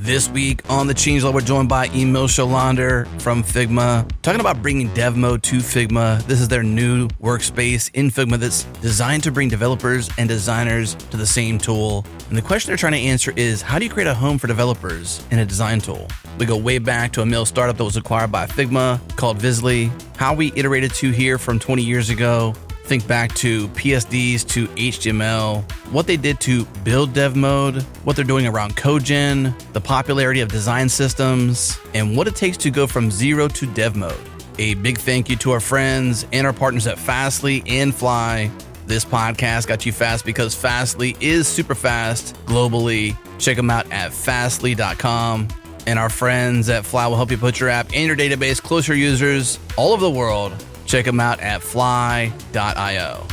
This week on The Changelog, we're joined by Emil Sjölander from Figma, talking about bringing dev mode to Figma. This is their new workspace in Figma that's designed to bring developers and designers to the same tool. And the question they're trying to answer is, how do you create a home for developers in a design tool? We go way back to a Emil startup that was acquired by Figma called Visly, how we iterated to here from 20 years ago. Think back to PSDs to HTML, what they did to build dev mode, what they're doing around codegen, the popularity of design systems, and what it takes to go from zero to dev mode. A big thank you to our friends and our partners at Fastly and Fly. This podcast got you fast because Fastly is super fast globally. Check them out at fastly.com. And our friends at Fly will help you put your app and your database closer to users all over the world. Check them out at fly.io.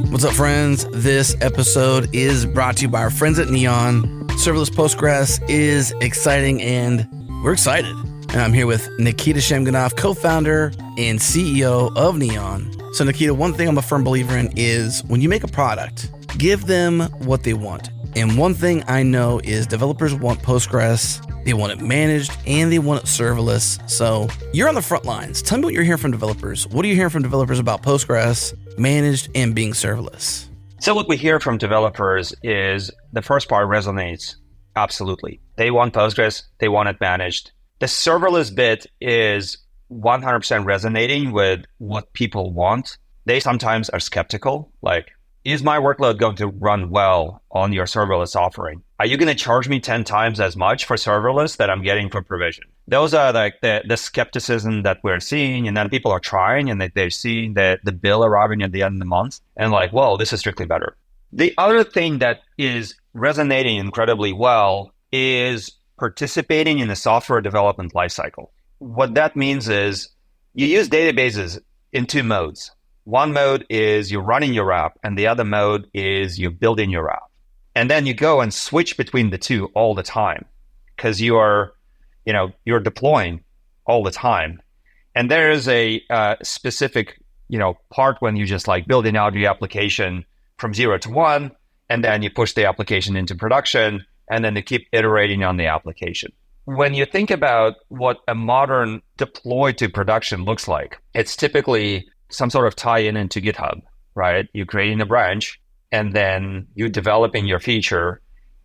What's up, friends? This episode is brought to you by our friends at Neon. Serverless Postgres is exciting, and we're excited. And I'm here with Nikita Shamganov, co-founder and CEO of Neon. So Nikita, one thing I'm a firm believer in is when you make a product, give them what they want. And one thing I know is developers want Postgres, they want it managed, and they want it serverless. So you're on the front lines. Tell me what you're hearing from developers. What are you hearing from developers about Postgres, managed and being serverless? So what we hear from developers is the first part resonates. Absolutely. They want Postgres, they want it managed. The serverless bit is 100% resonating with what people want. They sometimes are skeptical, like, is my workload going to run well on your serverless offering? Are you going to charge me 10 times as much for serverless that I'm getting for provision? Those are like the skepticism that we're seeing, and then people are trying and they're seeing the bill arriving at the end of the month and like, whoa, this is strictly better. The other thing that is resonating incredibly well is participating in the software development lifecycle. What that means is you use databases in two modes. One mode is you're running your app, and the other mode is you're building your app. And then you go and switch between the two all the time because you're deploying all the time. And there is a specific, part when you just like building out your application from 0 to 1, and then you push the application into production, and then you keep iterating on the application. When you think about what a modern deploy to production looks like, it's typically some sort of tie-in into GitHub, right? You're creating a branch, and then you're developing your feature,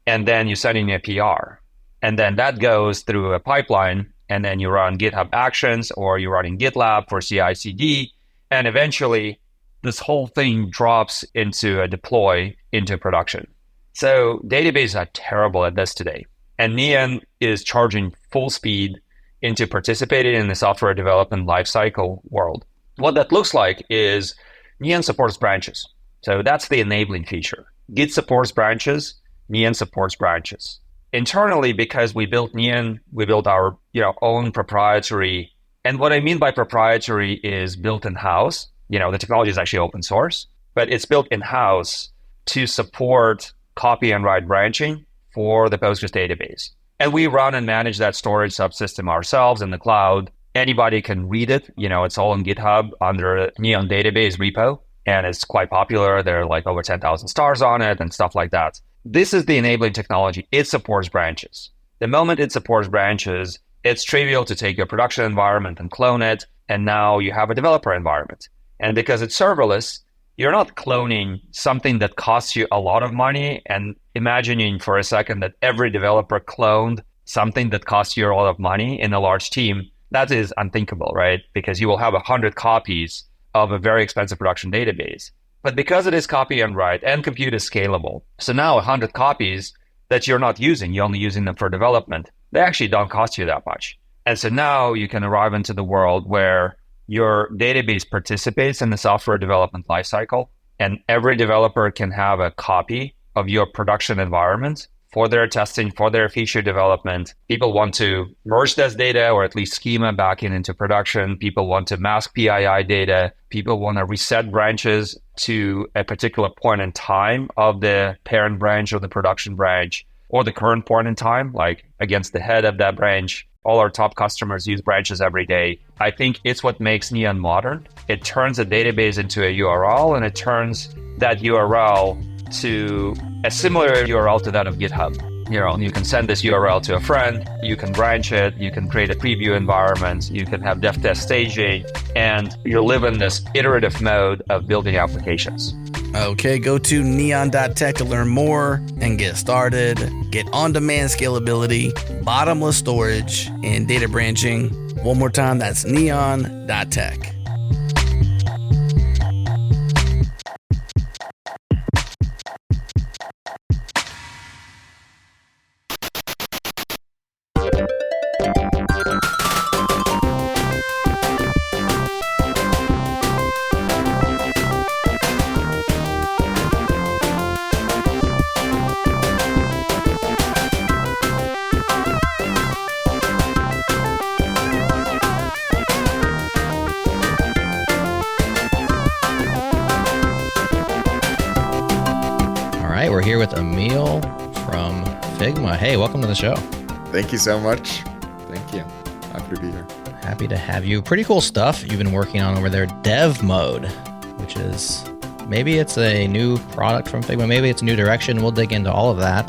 and then you're sending a PR. And then that goes through a pipeline, and then you run GitHub Actions, or you're running GitLab for CI/CD, and eventually this whole thing drops into a deploy into production. So databases are terrible at this today. And Neon is charging full speed into participating in the software development lifecycle world. What that looks like is Neon supports branches. So that's the enabling feature. Git supports branches, Neon supports branches. Internally, because we built Neon, we built our own proprietary, and what I mean by proprietary is built in-house. The technology is actually open source, but it's built in-house to support copy and write branching for the Postgres database. And we run and manage that storage subsystem ourselves in the cloud. Anybody can read it. It's all on GitHub under Neon database repo, and it's quite popular. There are like over 10,000 stars on it and stuff like that. This is the enabling technology. It supports branches. The moment it supports branches, it's trivial to take your production environment and clone it, and now you have a developer environment. And because it's serverless, you're not cloning something that costs you a lot of money and imagining for a second that every developer cloned something that costs you a lot of money in a large team. That is unthinkable, right? Because you will have 100 copies of a very expensive production database. But because it is copy and write and compute is scalable, so now 100 copies that you're not using, you're only using them for development, they actually don't cost you that much. And so now you can arrive into the world where your database participates in the software development lifecycle, and every developer can have a copy of your production environment for their testing, for their feature development. People want to merge this data or at least schema back into production. People want to mask PII data. People want to reset branches to a particular point in time of the parent branch or the production branch or the current point in time, like against the head of that branch. All our top customers use branches every day. I think it's what makes Neon modern. It turns a database into a URL, and it turns that URL to a similar URL to that of GitHub. You can send this URL to a friend, you can branch it, you can create a preview environment, you can have dev test staging, and you live in this iterative mode of building applications. Okay, go to neon.tech to learn more and get started. Get on-demand scalability, bottomless storage, and data branching. One more time, that's neon.tech. We're here with Emil from Figma. Hey, welcome to the show. Thank you so much. Thank you. Happy to be here. Happy to have you. Pretty cool stuff you've been working on over there. Dev mode, which is maybe it's a new product from Figma. Maybe it's a new direction. We'll dig into all of that.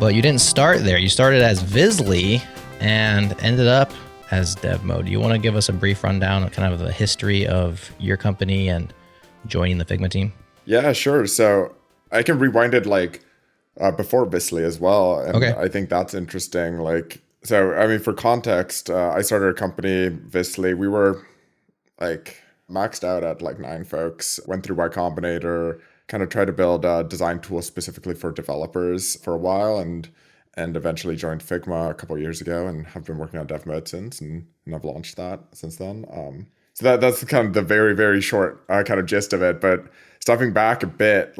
But you didn't start there. You started as Visly and ended up as dev mode. You want to give us a brief rundown of kind of the history of your company and joining the Figma team? Yeah, sure. So I can rewind it before Visly as well. And okay. I think that's interesting. For context, I started a company, Visly. We were maxed out at 9 folks, went through Y Combinator, kind of tried to build a design tool specifically for developers for a while and eventually joined Figma a couple of years ago and have been working on dev mode since and I've launched that since then. So that's kind of the very, very short kind of gist of it. But stepping back a bit,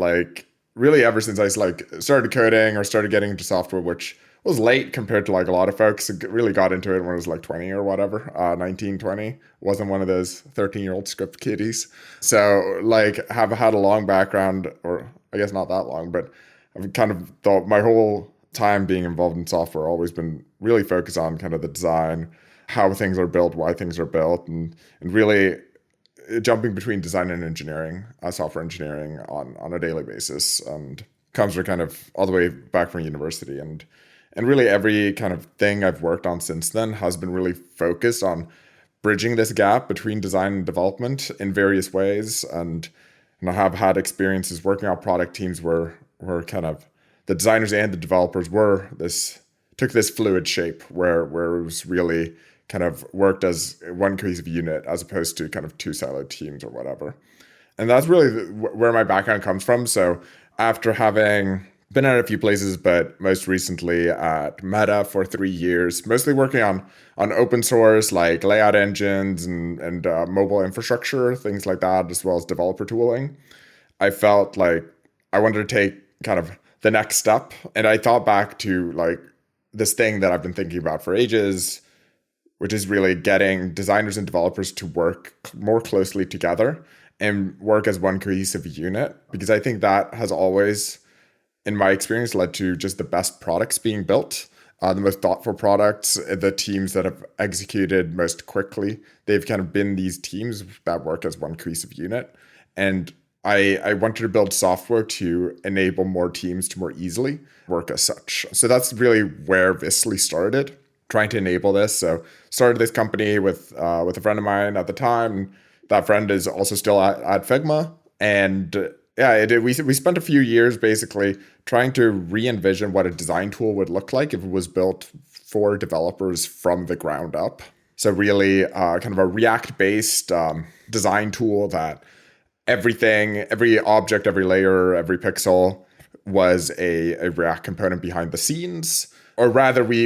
really ever since I started coding or started getting into software, which was late compared to a lot of folks. Really got into it when I was 20 or whatever, 19, 20. Wasn't one of those 13-year-old script kiddies. So have had a long background, or I guess not that long, but I've kind of thought my whole time being involved in software always been really focused on kind of the design, how things are built, why things are built, and really jumping between design and engineering, software engineering on a daily basis, and comes from kind of all the way back from university. And really every kind of thing I've worked on since then has been really focused on bridging this gap between design and development in various ways. And I have had experiences working on product teams where kind of the designers and the developers took this fluid shape where it was really kind of worked as one cohesive unit as opposed to kind of two siloed teams or whatever. And that's really where my background comes from. So after having been at a few places, but most recently at Meta for 3 years, mostly working on open source, layout engines and mobile infrastructure, things like that, as well as developer tooling, I felt like I wanted to take kind of the next step. And I thought back to this thing that I've been thinking about for ages, which is really getting designers and developers to work more closely together and work as one cohesive unit. Because I think that has always, in my experience, led to just the best products being built, the most thoughtful products, the teams that have executed most quickly. They've kind of been these teams that work as one cohesive unit. And I wanted to build software to enable more teams to more easily work as such. So that's really where Visly started, trying to enable this. So started this company with a friend of mine at the time. That friend is also still at Figma. And we spent a few years basically trying to re-envision what a design tool would look like if it was built for developers from the ground up. So really kind of a React-based design tool that every object, every layer, every pixel was a React component behind the scenes. Or rather, we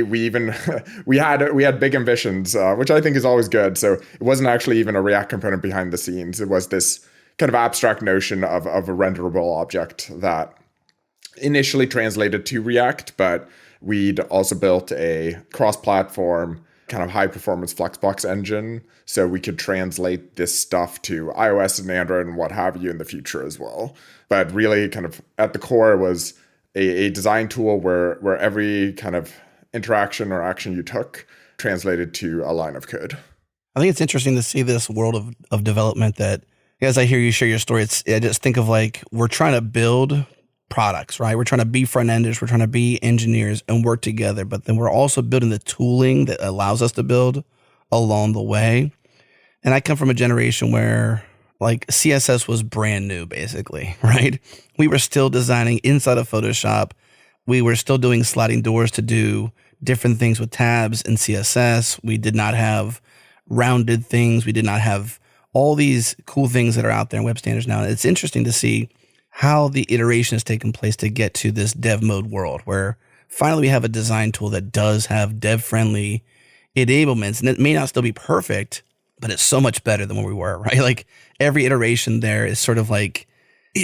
had big ambitions, which I think is always good. So it wasn't actually even a React component behind the scenes. It was this kind of abstract notion of a renderable object that initially translated to React, but we'd also built a cross-platform kind of high-performance Flexbox engine, so we could translate this stuff to iOS and Android and what have you in the future as well. But really, kind of at the core was a design tool where every kind of interaction or action you took translated to a line of code. I think it's interesting to see this world of development that, as I hear you share your story, I just think of like, we're trying to build products, right? We're trying to be front enders, we're trying to be engineers and work together, but then we're also building the tooling that allows us to build along the way. And I come from a generation where like CSS was brand new, basically, right? We were still designing inside of Photoshop. We were still doing sliding doors to do different things with tabs in CSS. We did not have rounded things. We did not have all these cool things that are out there in web standards now. It's interesting to see how the iteration has taken place to get to this dev mode world where finally we have a design tool that does have dev-friendly enablements. And it may not still be perfect, but it's so much better than where we were, right? Like every iteration there is sort of like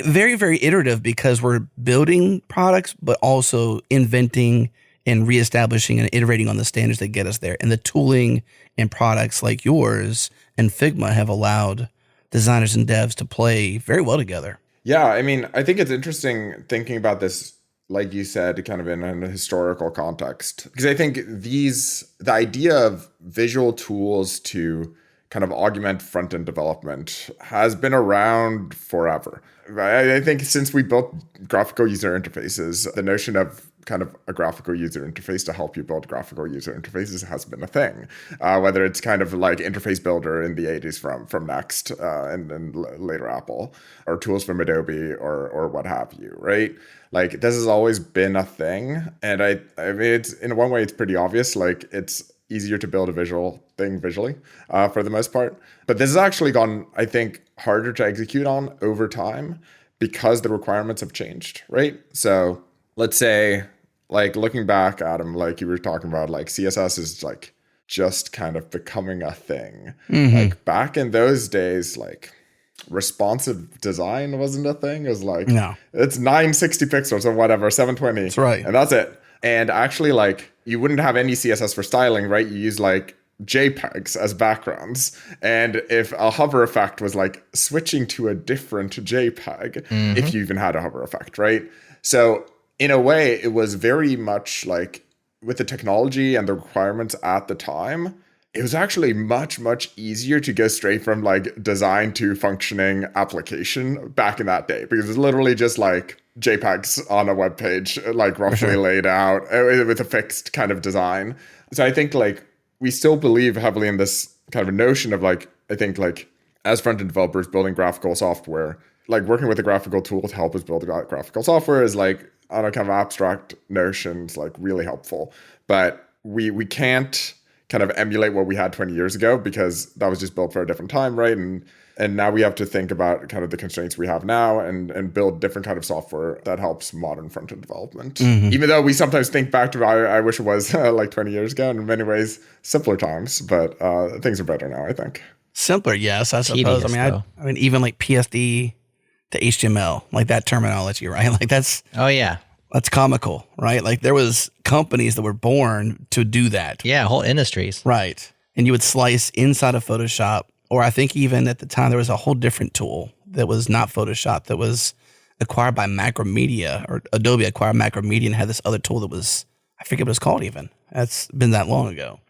very, very iterative because we're building products, but also inventing and reestablishing and iterating on the standards that get us there. And the tooling and products like yours and Figma have allowed designers and devs to play very well together. Yeah, I mean, I think it's interesting thinking about this, like you said, kind of in a historical context, because I think the idea of visual tools to kind of augment front-end development has been around forever. I think since we built graphical user interfaces, the notion of kind of a graphical user interface to help you build graphical user interfaces has been a thing. Whether it's kind of like Interface Builder in the 80s from Next and later Apple, or tools from Adobe or what have you, right? Like this has always been a thing. And I mean, it's in one way, it's pretty obvious. Like it's easier to build a visual thing visually for the most part. But this has actually gone, I think, harder to execute on over time because the requirements have changed, right? So let's say, like looking back, Adam, like you were talking about, like CSS is like just kind of becoming a thing. Mm-hmm. Like back in those days, like responsive design wasn't a thing. It was like, no, it's 960 pixels or whatever, 720. That's right. And that's it. And actually, like, you wouldn't have any CSS for styling, right? You use like JPEGs as backgrounds. And if a hover effect was like switching to a different JPEG, if you even had a hover effect, right? So in a way, it was very much like with the technology and the requirements at the time, it was actually much, much easier to go straight from like design to functioning application back in that day, because it's literally just like JPEGs on a web page, like roughly laid out with a fixed kind of design. So I think like we still believe heavily in this kind of a notion of like, I think like as front-end developers building graphical software, like working with a graphical tool to help us build graphical software is like on a kind of abstract notions, like really helpful. But we can't kind of emulate what we had 20 years ago because that was just built for a different time, right? And now we have to think about kind of the constraints we have now and build different kind of software that helps modern front-end development. Even though we sometimes think back to, I wish it was like 20 years ago, and in many ways, simpler times, but things are better now, I think. Simpler, yes, I suppose. I mean, even like PSD to HTML, like that terminology, right? Like that's... Oh, yeah. That's comical, right? Like there was companies that were born to do that. Yeah, whole industries. Right. And you would slice inside of Photoshop, or I think even at the time there was a whole different tool that was not Photoshop that was acquired by Macromedia, or Adobe acquired Macromedia and had this other tool that was, I forget what it's called even. That's been that long ago.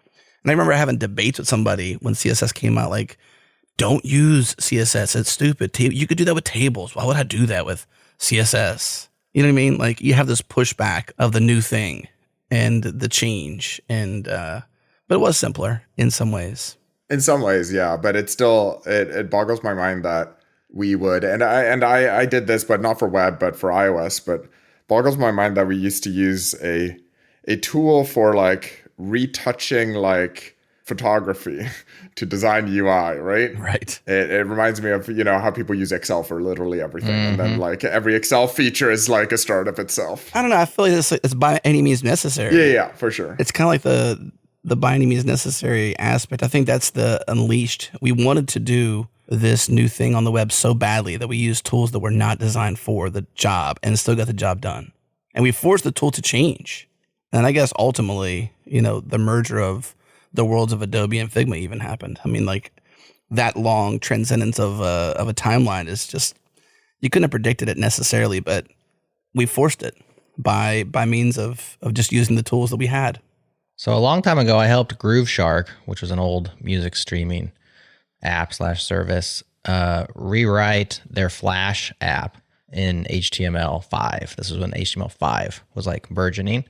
And I remember having debates with somebody when CSS came out, like, don't use CSS. It's stupid. You could do that with tables. Why would I do that with CSS? You know what I mean? Like you have this pushback of the new thing and the change, and but it was simpler in some ways. In some ways, yeah. But it's still it boggles my mind that we would, and I did this, but not for web, but for iOS. But boggles my mind that we used to use a tool for like retouching like photography to design UI, right? Right. It reminds me of, how people use Excel for literally everything. And then like every Excel feature is like a startup itself. I don't know. I feel like it's by any means necessary. Yeah, for sure. It's kind of like the by any means necessary aspect. I think that's the unleashed. We wanted to do this new thing on the web so badly that we used tools that were not designed for the job and still got the job done. And we forced the tool to change. And I guess ultimately, the merger of the worlds of Adobe and Figma even happened. I mean, like that long transcendence of a timeline is just, you couldn't have predicted it necessarily, but we forced it by means of just using the tools that we had. So a long time ago, I helped Grooveshark, which was an old music streaming app/service, rewrite their Flash app in HTML5. This was when HTML5 was like burgeoning.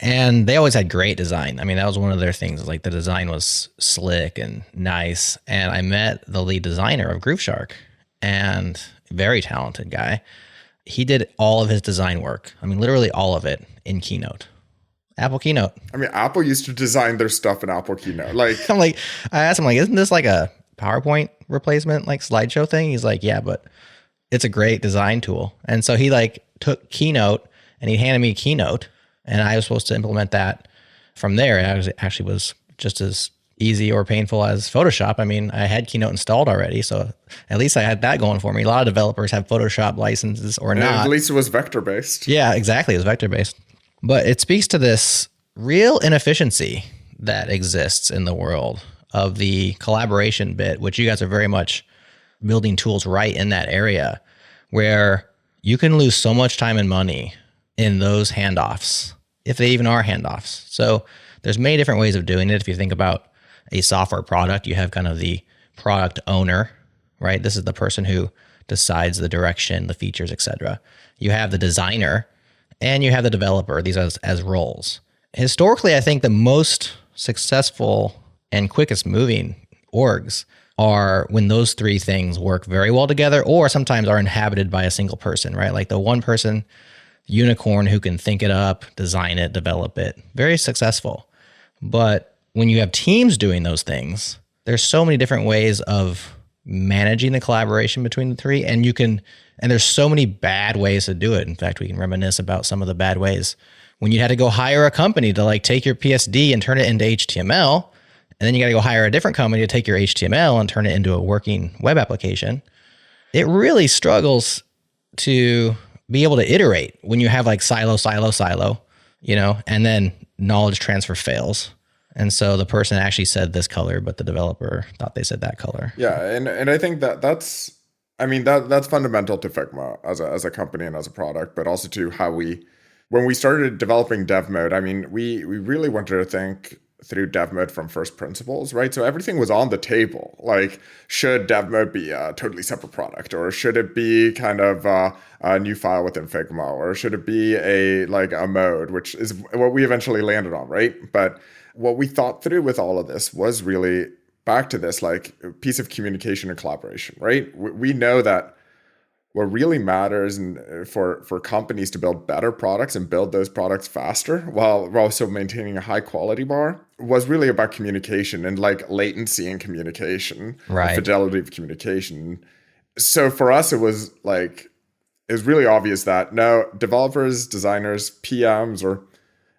And they always had great design. I mean, that was one of their things. Like the design was slick and nice. And I met the lead designer of Grooveshark, and very talented guy. He did all of his design work. I mean, literally all of it in Keynote. Apple Keynote. I mean, Apple used to design their stuff in Apple Keynote. Like, I asked him, like, isn't this like a PowerPoint replacement, like slideshow thing? He's like, yeah, but it's a great design tool. And so he like took Keynote and he handed me Keynote, and I was supposed to implement that from there. It actually was just as easy or painful as Photoshop. I mean, I had Keynote installed already, so at least I had that going for me. A lot of developers have Photoshop licenses or not. At least it was vector-based. Yeah, exactly. It was vector-based. But it speaks to this real inefficiency that exists in the world of the collaboration bit, which you guys are very much building tools right in that area, where you can lose so much time and money in those handoffs, if they even are handoffs. So there's many different ways of doing it. If you think about a software product, you have kind of the product owner, right? This is the person who decides the direction, the features, etc. You have the designer, and you have the developer, these as roles. Historically, I think the most successful and quickest moving orgs are when those three things work very well together, or sometimes are inhabited by a single person, right? Like the one person unicorn who can think it up, design it, develop it. Very successful. But when you have teams doing those things, there's so many different ways of managing the collaboration between the three, and there's so many bad ways to do it. In fact, we can reminisce about some of the bad ways when you had to go hire a company to like take your PSD and turn it into HTML, and then you got to go hire a different company to take your HTML and turn it into a working web application. It really struggles to be able to iterate when you have like silo, and then knowledge transfer fails. And so the person actually said this color, but the developer thought they said that color. Yeah, and I think that's fundamental to Figma as a company and as a product, but also to how when we started developing dev mode, I mean, we really wanted to think through dev mode from first principles, right? So everything was on the table. Like, should dev mode be a totally separate product, or should it be kind of a new file within Figma, or should it be a mode, which is what we eventually landed on, right? But what we thought through with all of this was really back to this like piece of communication and collaboration, right? We know that what really matters for companies to build better products and build those products faster while also maintaining a high quality bar was really about communication and like latency in communication, right? Fidelity of communication. So for us, it was really obvious that no, developers, designers, PMs, or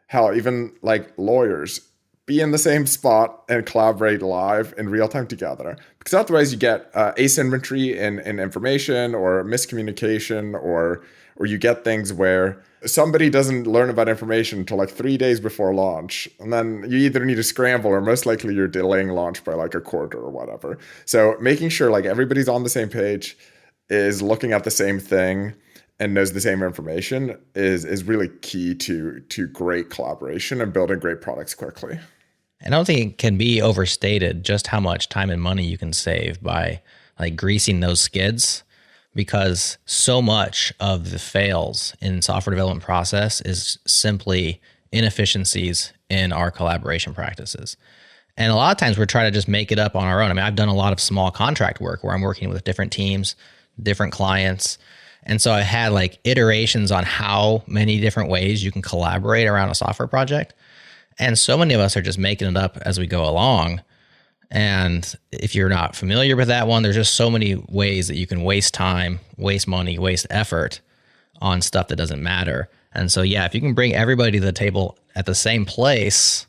hell, even like lawyers, be in the same spot and collaborate live in real time together. Because otherwise you get asymmetry in information, or miscommunication, or you get things where somebody doesn't learn about information until like 3 days before launch. And then you either need to scramble, or most likely you're delaying launch by like a quarter or whatever. So making sure like everybody's on the same page, is looking at the same thing, and knows the same information is really key to great collaboration and building great products quickly. I don't think it can be overstated just how much time and money you can save by like greasing those skids, because so much of the fails in software development process is simply inefficiencies in our collaboration practices. And a lot of times we're trying to just make it up on our own. I mean, I've done a lot of small contract work where I'm working with different teams, different clients. And so I had like iterations on how many different ways you can collaborate around a software project. And so many of us are just making it up as we go along. And if you're not familiar with that one, there's just so many ways that you can waste time, waste money, waste effort on stuff that doesn't matter. And so, yeah, if you can bring everybody to the table at the same place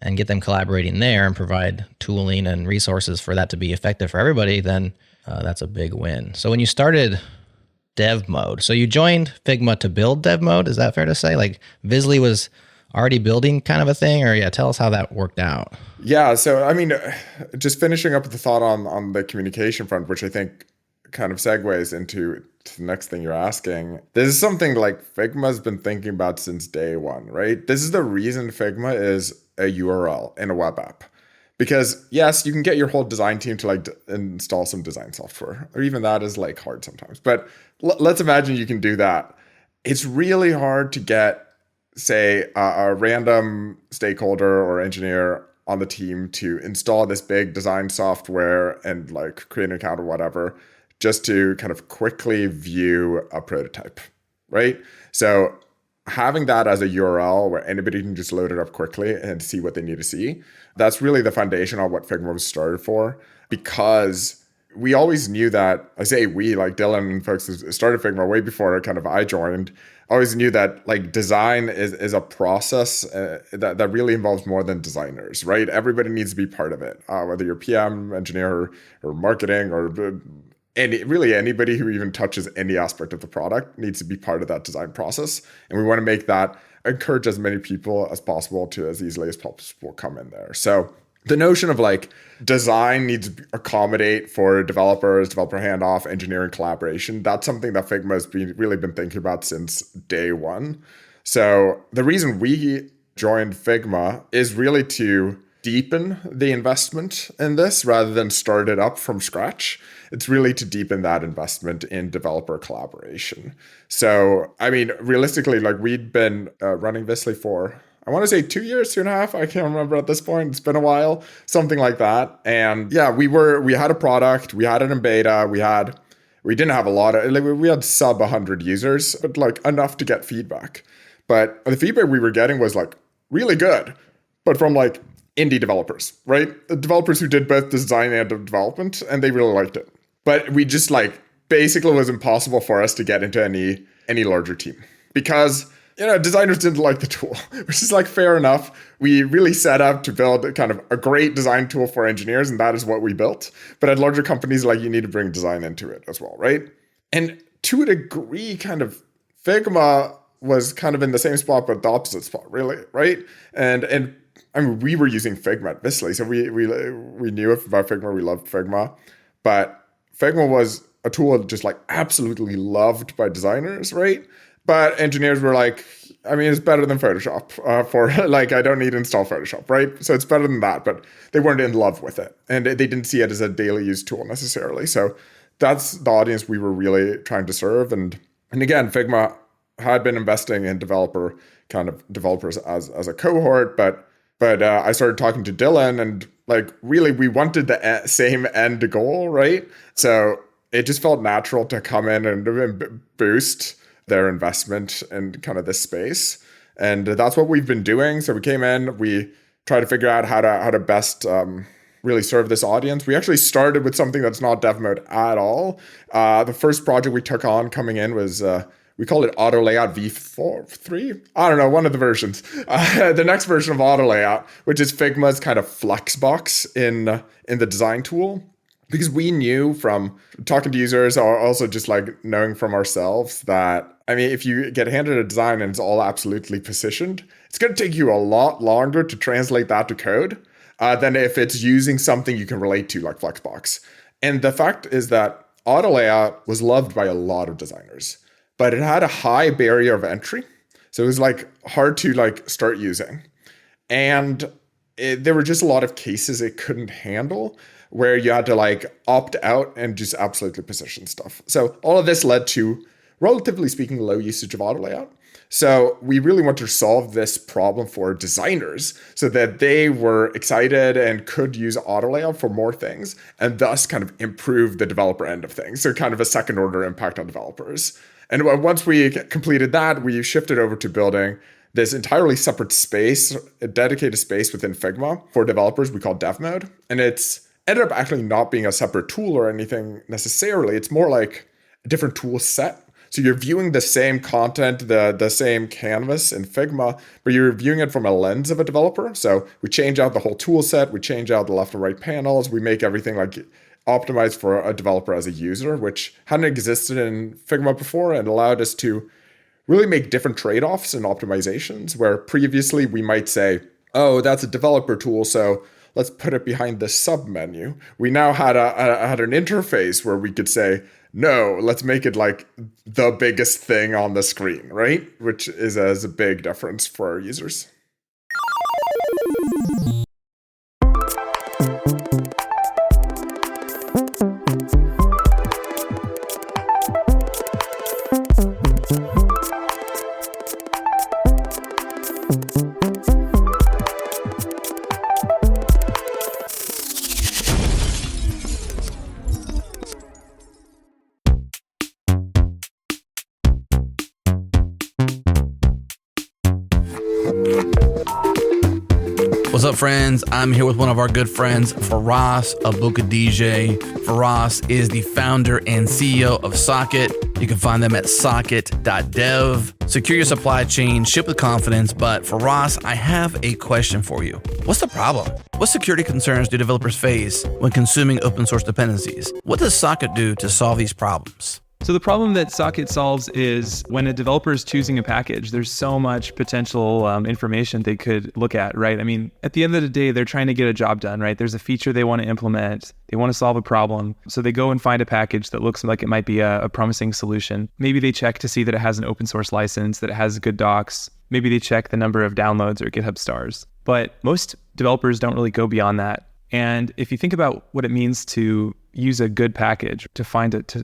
and get them collaborating there and provide tooling and resources for that to be effective for everybody, then that's a big win. So when you started dev mode, so you joined Figma to build dev mode, is that fair to say? Like Visly was already building kind of a thing, or yeah, tell us how that worked out. Yeah, so I mean, just finishing up with the thought on the communication front, which I think kind of segues into to the next thing you're asking, this is something like Figma's been thinking about since day one, right? This is the reason Figma is a URL in a web app. Because yes, you can get your whole design team to like install some design software, or even that is like hard sometimes. But let's imagine you can do that. It's really hard to get, say, a random stakeholder or engineer on the team to install this big design software and like create an account or whatever, just to kind of quickly view a prototype, right? So having that as a URL where anybody can just load it up quickly and see what they need to see, that's really the foundation of what Figma was started for, because we always knew that, I say we, like Dylan and folks who started Figma way before kind of I joined, always knew that like design is a process that really involves more than designers, right? Everybody needs to be part of it, whether you're PM, engineer, or marketing, or really anybody who even touches any aspect of the product needs to be part of that design process. And we want to make that, encourage as many people as possible to as easily as possible come in there. So the notion of like design needs to accommodate for developers, developer handoff, engineering collaboration, that's something that Figma has really been thinking about since day one. So the reason we joined Figma is really to deepen the investment in this rather than start it up from scratch. It's really to deepen that investment in developer collaboration. So, I mean, realistically, like we'd been running Visly for, I want to say 2 years, 2.5. I can't remember at this point. It's been a while, something like that. And yeah, we had a product, we had it in beta, we didn't have a lot of, like, we had sub 100 users, but like enough to get feedback. But the feedback we were getting was like really good, but from like indie developers, right? The developers who did both design and development, and they really liked it. But we just like, basically it was impossible for us to get into any larger team because, you know, designers didn't like the tool, which is like fair enough. We really set up to build kind of a great design tool for engineers, and that is what we built. But at larger companies, like you need to bring design into it as well, right? And to a degree, kind of Figma was kind of in the same spot, but the opposite spot, really, right? And I mean, we were using Figma at Visly, so we knew about Figma, we loved Figma, but Figma was a tool just like absolutely loved by designers, right? But engineers were like, I mean, it's better than Photoshop for like, I don't need to install Photoshop, right? So it's better than that, but they weren't in love with it. And they didn't see it as a daily use tool necessarily. So that's the audience we were really trying to serve. And again, Figma had been investing in developers as a cohort, but I started talking to Dylan and like really we wanted the same end goal, right? So it just felt natural to come in and boost their investment in kind of this space. And that's what we've been doing. So we came in, we tried to figure out how to best really serve this audience. We actually started with something that's not dev mode at all. The first project we took on coming in was we called it Auto Layout V3. I don't know, one of the versions. The next version of Auto Layout, which is Figma's kind of flex box in the design tool. Because we knew from talking to users or also just like knowing from ourselves that, I mean, if you get handed a design and it's all absolutely positioned, it's going to take you a lot longer to translate that to code than if it's using something you can relate to like Flexbox. And the fact is that Auto Layout was loved by a lot of designers, but it had a high barrier of entry. So it was like hard to like start using. And there were just a lot of cases it couldn't handle where you had to like opt out and just absolutely position stuff. So all of this led to, relatively speaking, low usage of auto layout. So we really want to solve this problem for designers so that they were excited and could use auto layout for more things and thus kind of improve the developer end of things. So kind of a second order impact on developers. And once we completed that, we shifted over to building this entirely separate space, a dedicated space within Figma for developers we call dev mode. And it's ended up actually not being a separate tool or anything necessarily. It's more like a different tool set. So you're viewing the same content, the same canvas in Figma, but you're viewing it from a lens of a developer. So we change out the whole tool set, we change out the left and right panels, we make everything like optimized for a developer as a user, which hadn't existed in Figma before and allowed us to really make different trade-offs and optimizations where previously we might say, oh, that's a developer tool, so let's put it behind the sub menu. We now had an interface where we could say, no, let's make it like the biggest thing on the screen, right? Which is a big difference for our users. What's up, friends? I'm here with one of our good friends, Firas Abukadije. Firas is the founder and CEO of Socket. You can find them at socket.dev. Secure your supply chain, ship with confidence. But Firas, I have a question for you. What's the problem? What security concerns do developers face when consuming open source dependencies? What does Socket do to solve these problems? So the problem that Socket solves is when a developer is choosing a package, there's so much potential information they could look at, right? I mean, at the end of the day, they're trying to get a job done, right? There's a feature they want to implement. They want to solve a problem. So they go and find a package that looks like it might be a promising solution. Maybe they check to see that it has an open source license, that it has good docs. Maybe they check the number of downloads or GitHub stars. But most developers don't really go beyond that. And if you think about what it means to use a good package, to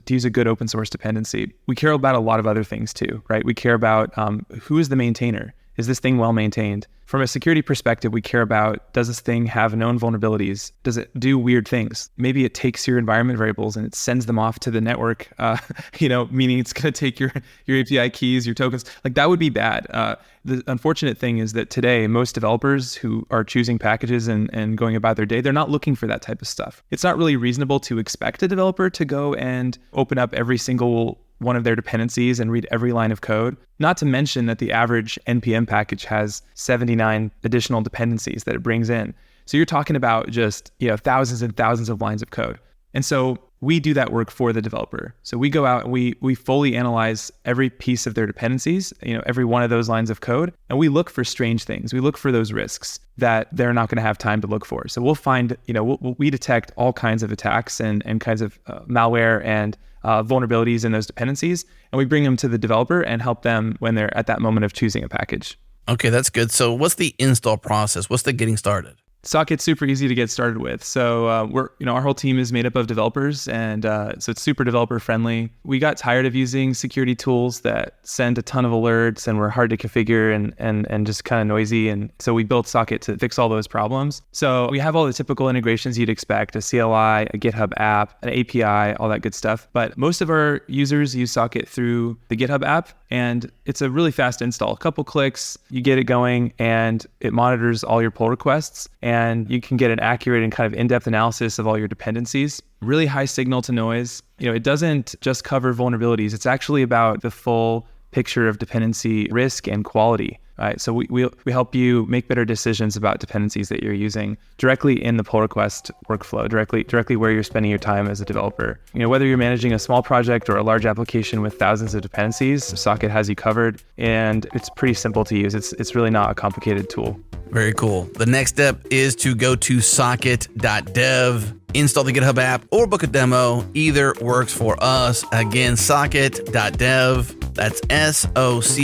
use a good open source dependency, we care about a lot of other things too, right? We care about who is the maintainer? Is this thing well maintained? From a security perspective, we care about, does this thing have known vulnerabilities? Does it do weird things? Maybe it takes your environment variables and it sends them off to the network, meaning it's going to take your API keys, your tokens. Like that would be bad. The unfortunate thing is that today, most developers who are choosing packages and going about their day, they're not looking for that type of stuff. It's not really reasonable to expect a developer to go and open up every single one of their dependencies and read every line of code. Not to mention that the average NPM package has 79 additional dependencies that it brings in. So you're talking about just thousands and thousands of lines of code. And so we do that work for the developer. So we go out and we fully analyze every piece of their dependencies, every one of those lines of code, and we look for strange things. We look for those risks that they're not going to have time to look for. So we'll find, we detect all kinds of attacks and kinds of malware and vulnerabilities in those dependencies, and we bring them to the developer and help them when they're at that moment of choosing a package. Okay, that's good. So what's the install process? What's the getting started? Socket's super easy to get started with. So our whole team is made up of developers, and so it's super developer friendly. We got tired of using security tools that send a ton of alerts and were hard to configure and just kind of noisy. And so we built Socket to fix all those problems. So we have all the typical integrations you'd expect: a CLI, a GitHub app, an API, all that good stuff. But most of our users use Socket through the GitHub app, and it's a really fast install. A couple clicks, you get it going, and it monitors all your pull requests. And you can get an accurate and kind of in-depth analysis of all your dependencies. Really high signal to noise. It doesn't just cover vulnerabilities. It's actually about the full picture of dependency risk and quality. Right? So we help you make better decisions about dependencies that you're using directly in the pull request workflow, directly where you're spending your time as a developer. Whether you're managing a small project or a large application with thousands of dependencies, Socket has you covered, and it's pretty simple to use. It's really not a complicated tool. Very cool. The next step is to go to socket.dev, install the GitHub app, or book a demo. Either works for us. Again, socket.dev. That's socket.dev.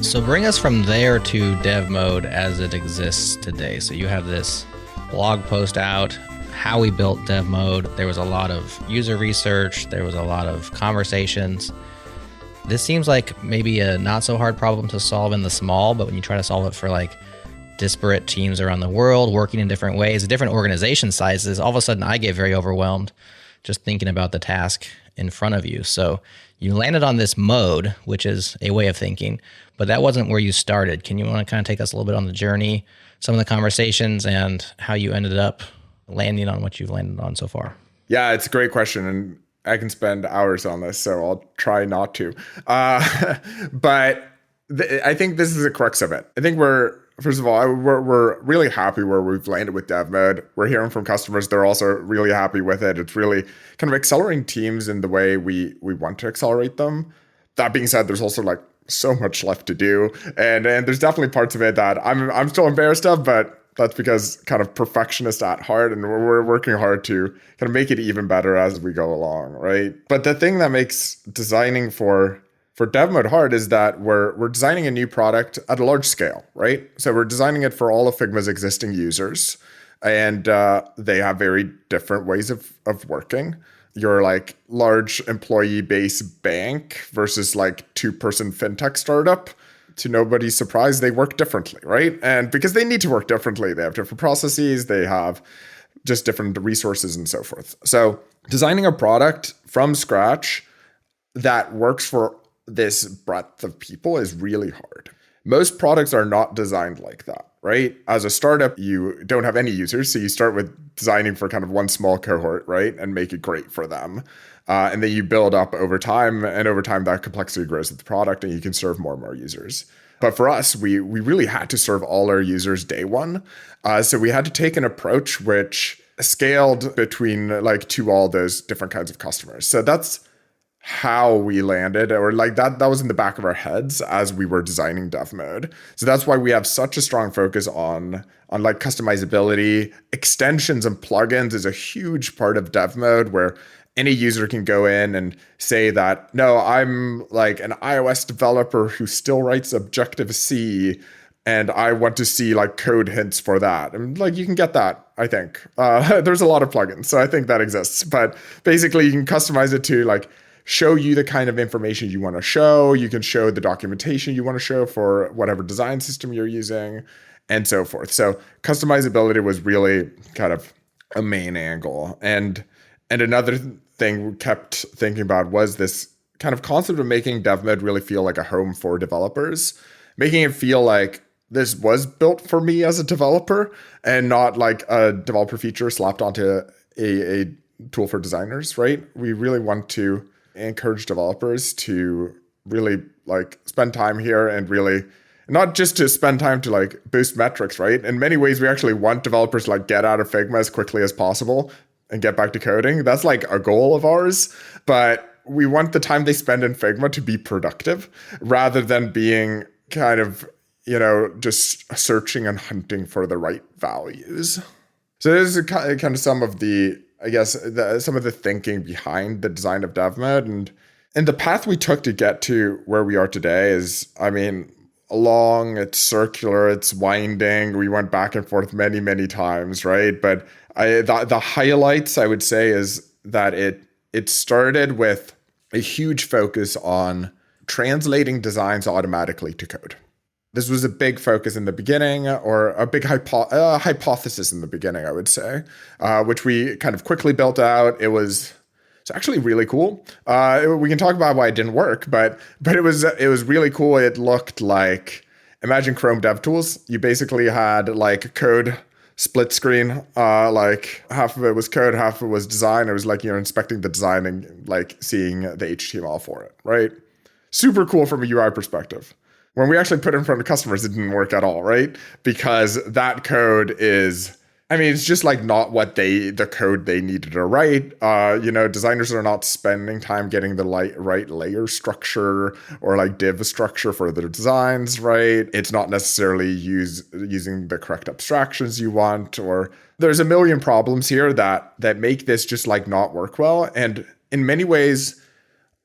So bring us from there to dev mode as it exists today. So you have this blog post out, how we built dev mode. There was a lot of user research. There was a lot of conversations. This seems like maybe a not so hard problem to solve in the small, but when you try to solve it for like disparate teams around the world, working in different ways, different organization sizes, all of a sudden I get very overwhelmed just thinking about the task in front of you. So you landed on this mode, which is a way of thinking, but that wasn't where you started. Can you want to kind of take us a little bit on the journey, some of the conversations, and how you ended up landing on what you've landed on so far? Yeah, it's a great question, and I can spend hours on this, so I'll try not to. But I think this is the crux of it. I think first of all, we're really happy where we've landed with dev mode. We're hearing from customers. They're also really happy with it. It's really kind of accelerating teams in the way we want to accelerate them. That being said, there's also like so much left to do. And there's definitely parts of it that I'm still embarrassed of, but that's because kind of perfectionist at heart, and we're working hard to kind of make it even better as we go along, right? But the thing that makes designing for dev mode hard is that we're designing a new product at a large scale, right? So we're designing it for all of Figma's existing users, and they have very different ways of working. Your like large employee base bank versus like 2-person fintech startup. To nobody's surprise, they work differently, right? And because they need to work differently, they have different processes, they have just different resources and so forth. So designing a product from scratch that works for this breadth of people is really hard. Most products are not designed like that, right? As a startup, you don't have any users, so you start with designing for kind of one small cohort, right? And make it great for them. And then you build up over time, and over time that complexity grows with the product and you can serve more and more users. But for us, we really had to serve all our users day one. So we had to take an approach which scaled between like to all those different kinds of customers. So that's how we landed, or like that was in the back of our heads as we were designing dev mode. So that's why we have such a strong focus on like customizability. Extensions and plugins is a huge part of dev mode, where any user can go in and say that, no, I'm like an iOS developer who still writes Objective-C, and I want to see like code hints for that. And like you can get that, I think. There's a lot of plugins, so I think that exists. But basically you can customize it to like show you the kind of information you want to show. You can show the documentation you want to show for whatever design system you're using, and so forth. So customizability was really kind of a main angle. And another thing we kept thinking about was this kind of concept of making dev mode really feel like a home for developers, making it feel like this was built for me as a developer and not like a developer feature slapped onto a tool for designers, right? We really want to encourage developers to really like spend time here, and really not just to spend time to like boost metrics, right? In many ways, we actually want developers to like get out of Figma as quickly as possible and get back to coding. That's like a goal of ours, but we want the time they spend in Figma to be productive rather than being kind of, just searching and hunting for the right values. So this is kind of some of the, I guess, some of the thinking behind the design of dev mode. And the path we took to get to where we are today is, long, it's circular, it's winding. We went back and forth many, many times, right? But the highlights, I would say, is that it started with a huge focus on translating designs automatically to code. This was a big focus in the beginning, or a big hypothesis in the beginning, I would say, which we kind of quickly built out. It's actually really cool. We can talk about why it didn't work, but it was really cool. It looked like, imagine Chrome DevTools. You basically had like code split screen, like half of it was code, half of it was design. It was like you're inspecting the design and like seeing the HTML for it, right? Super cool from a UI perspective. When we actually put it in front of customers, it didn't work at all, right? Because that code is, it's just like not what the code they needed to write. Designers are not spending time getting the right layer structure or like div structure for their designs, right? It's not necessarily using the correct abstractions you want, or there's a million problems here that make this just like not work well. And in many ways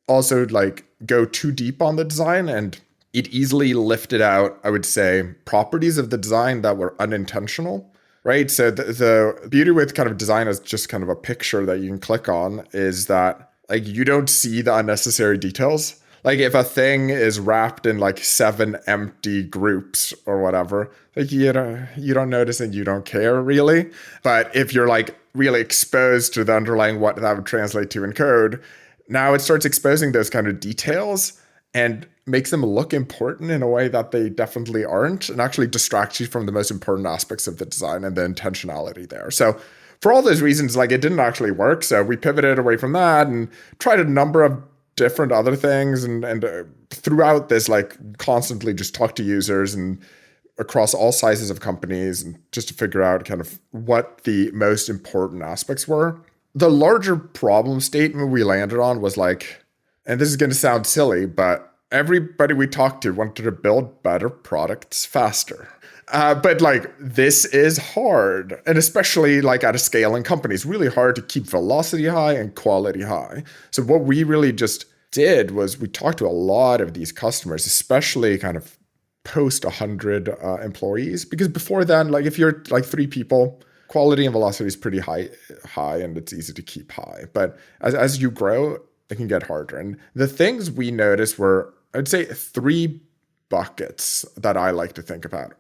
also like go too deep on the design, and it easily lifted out, I would say, properties of the design that were unintentional. Right. So the beauty with kind of design as just kind of a picture that you can click on is that like you don't see the unnecessary details. Like if a thing is wrapped in like 7 empty groups or whatever, like you don't notice and you don't care really. But if you're like really exposed to the underlying what that would translate to in code, now it starts exposing those kind of details and makes them look important in a way that they definitely aren't, and actually distracts you from the most important aspects of the design and the intentionality there. So for all those reasons, like it didn't actually work. So we pivoted away from that and tried a number of different other things. And throughout this, like constantly just talk to users and across all sizes of companies and just to figure out kind of what the most important aspects were. The larger problem statement we landed on was like, and this is going to sound silly, but everybody we talked to wanted to build better products faster. But like, this is hard. And especially like at a scale in companies, really hard to keep velocity high and quality high. So what we really just did was we talked to a lot of these customers, especially kind of post 100 employees, because before then, like if you're like 3 people, quality and velocity is pretty high, and it's easy to keep high. But as you grow, it can get harder. And the things we noticed were, I'd say, 3 buckets that I like to think about.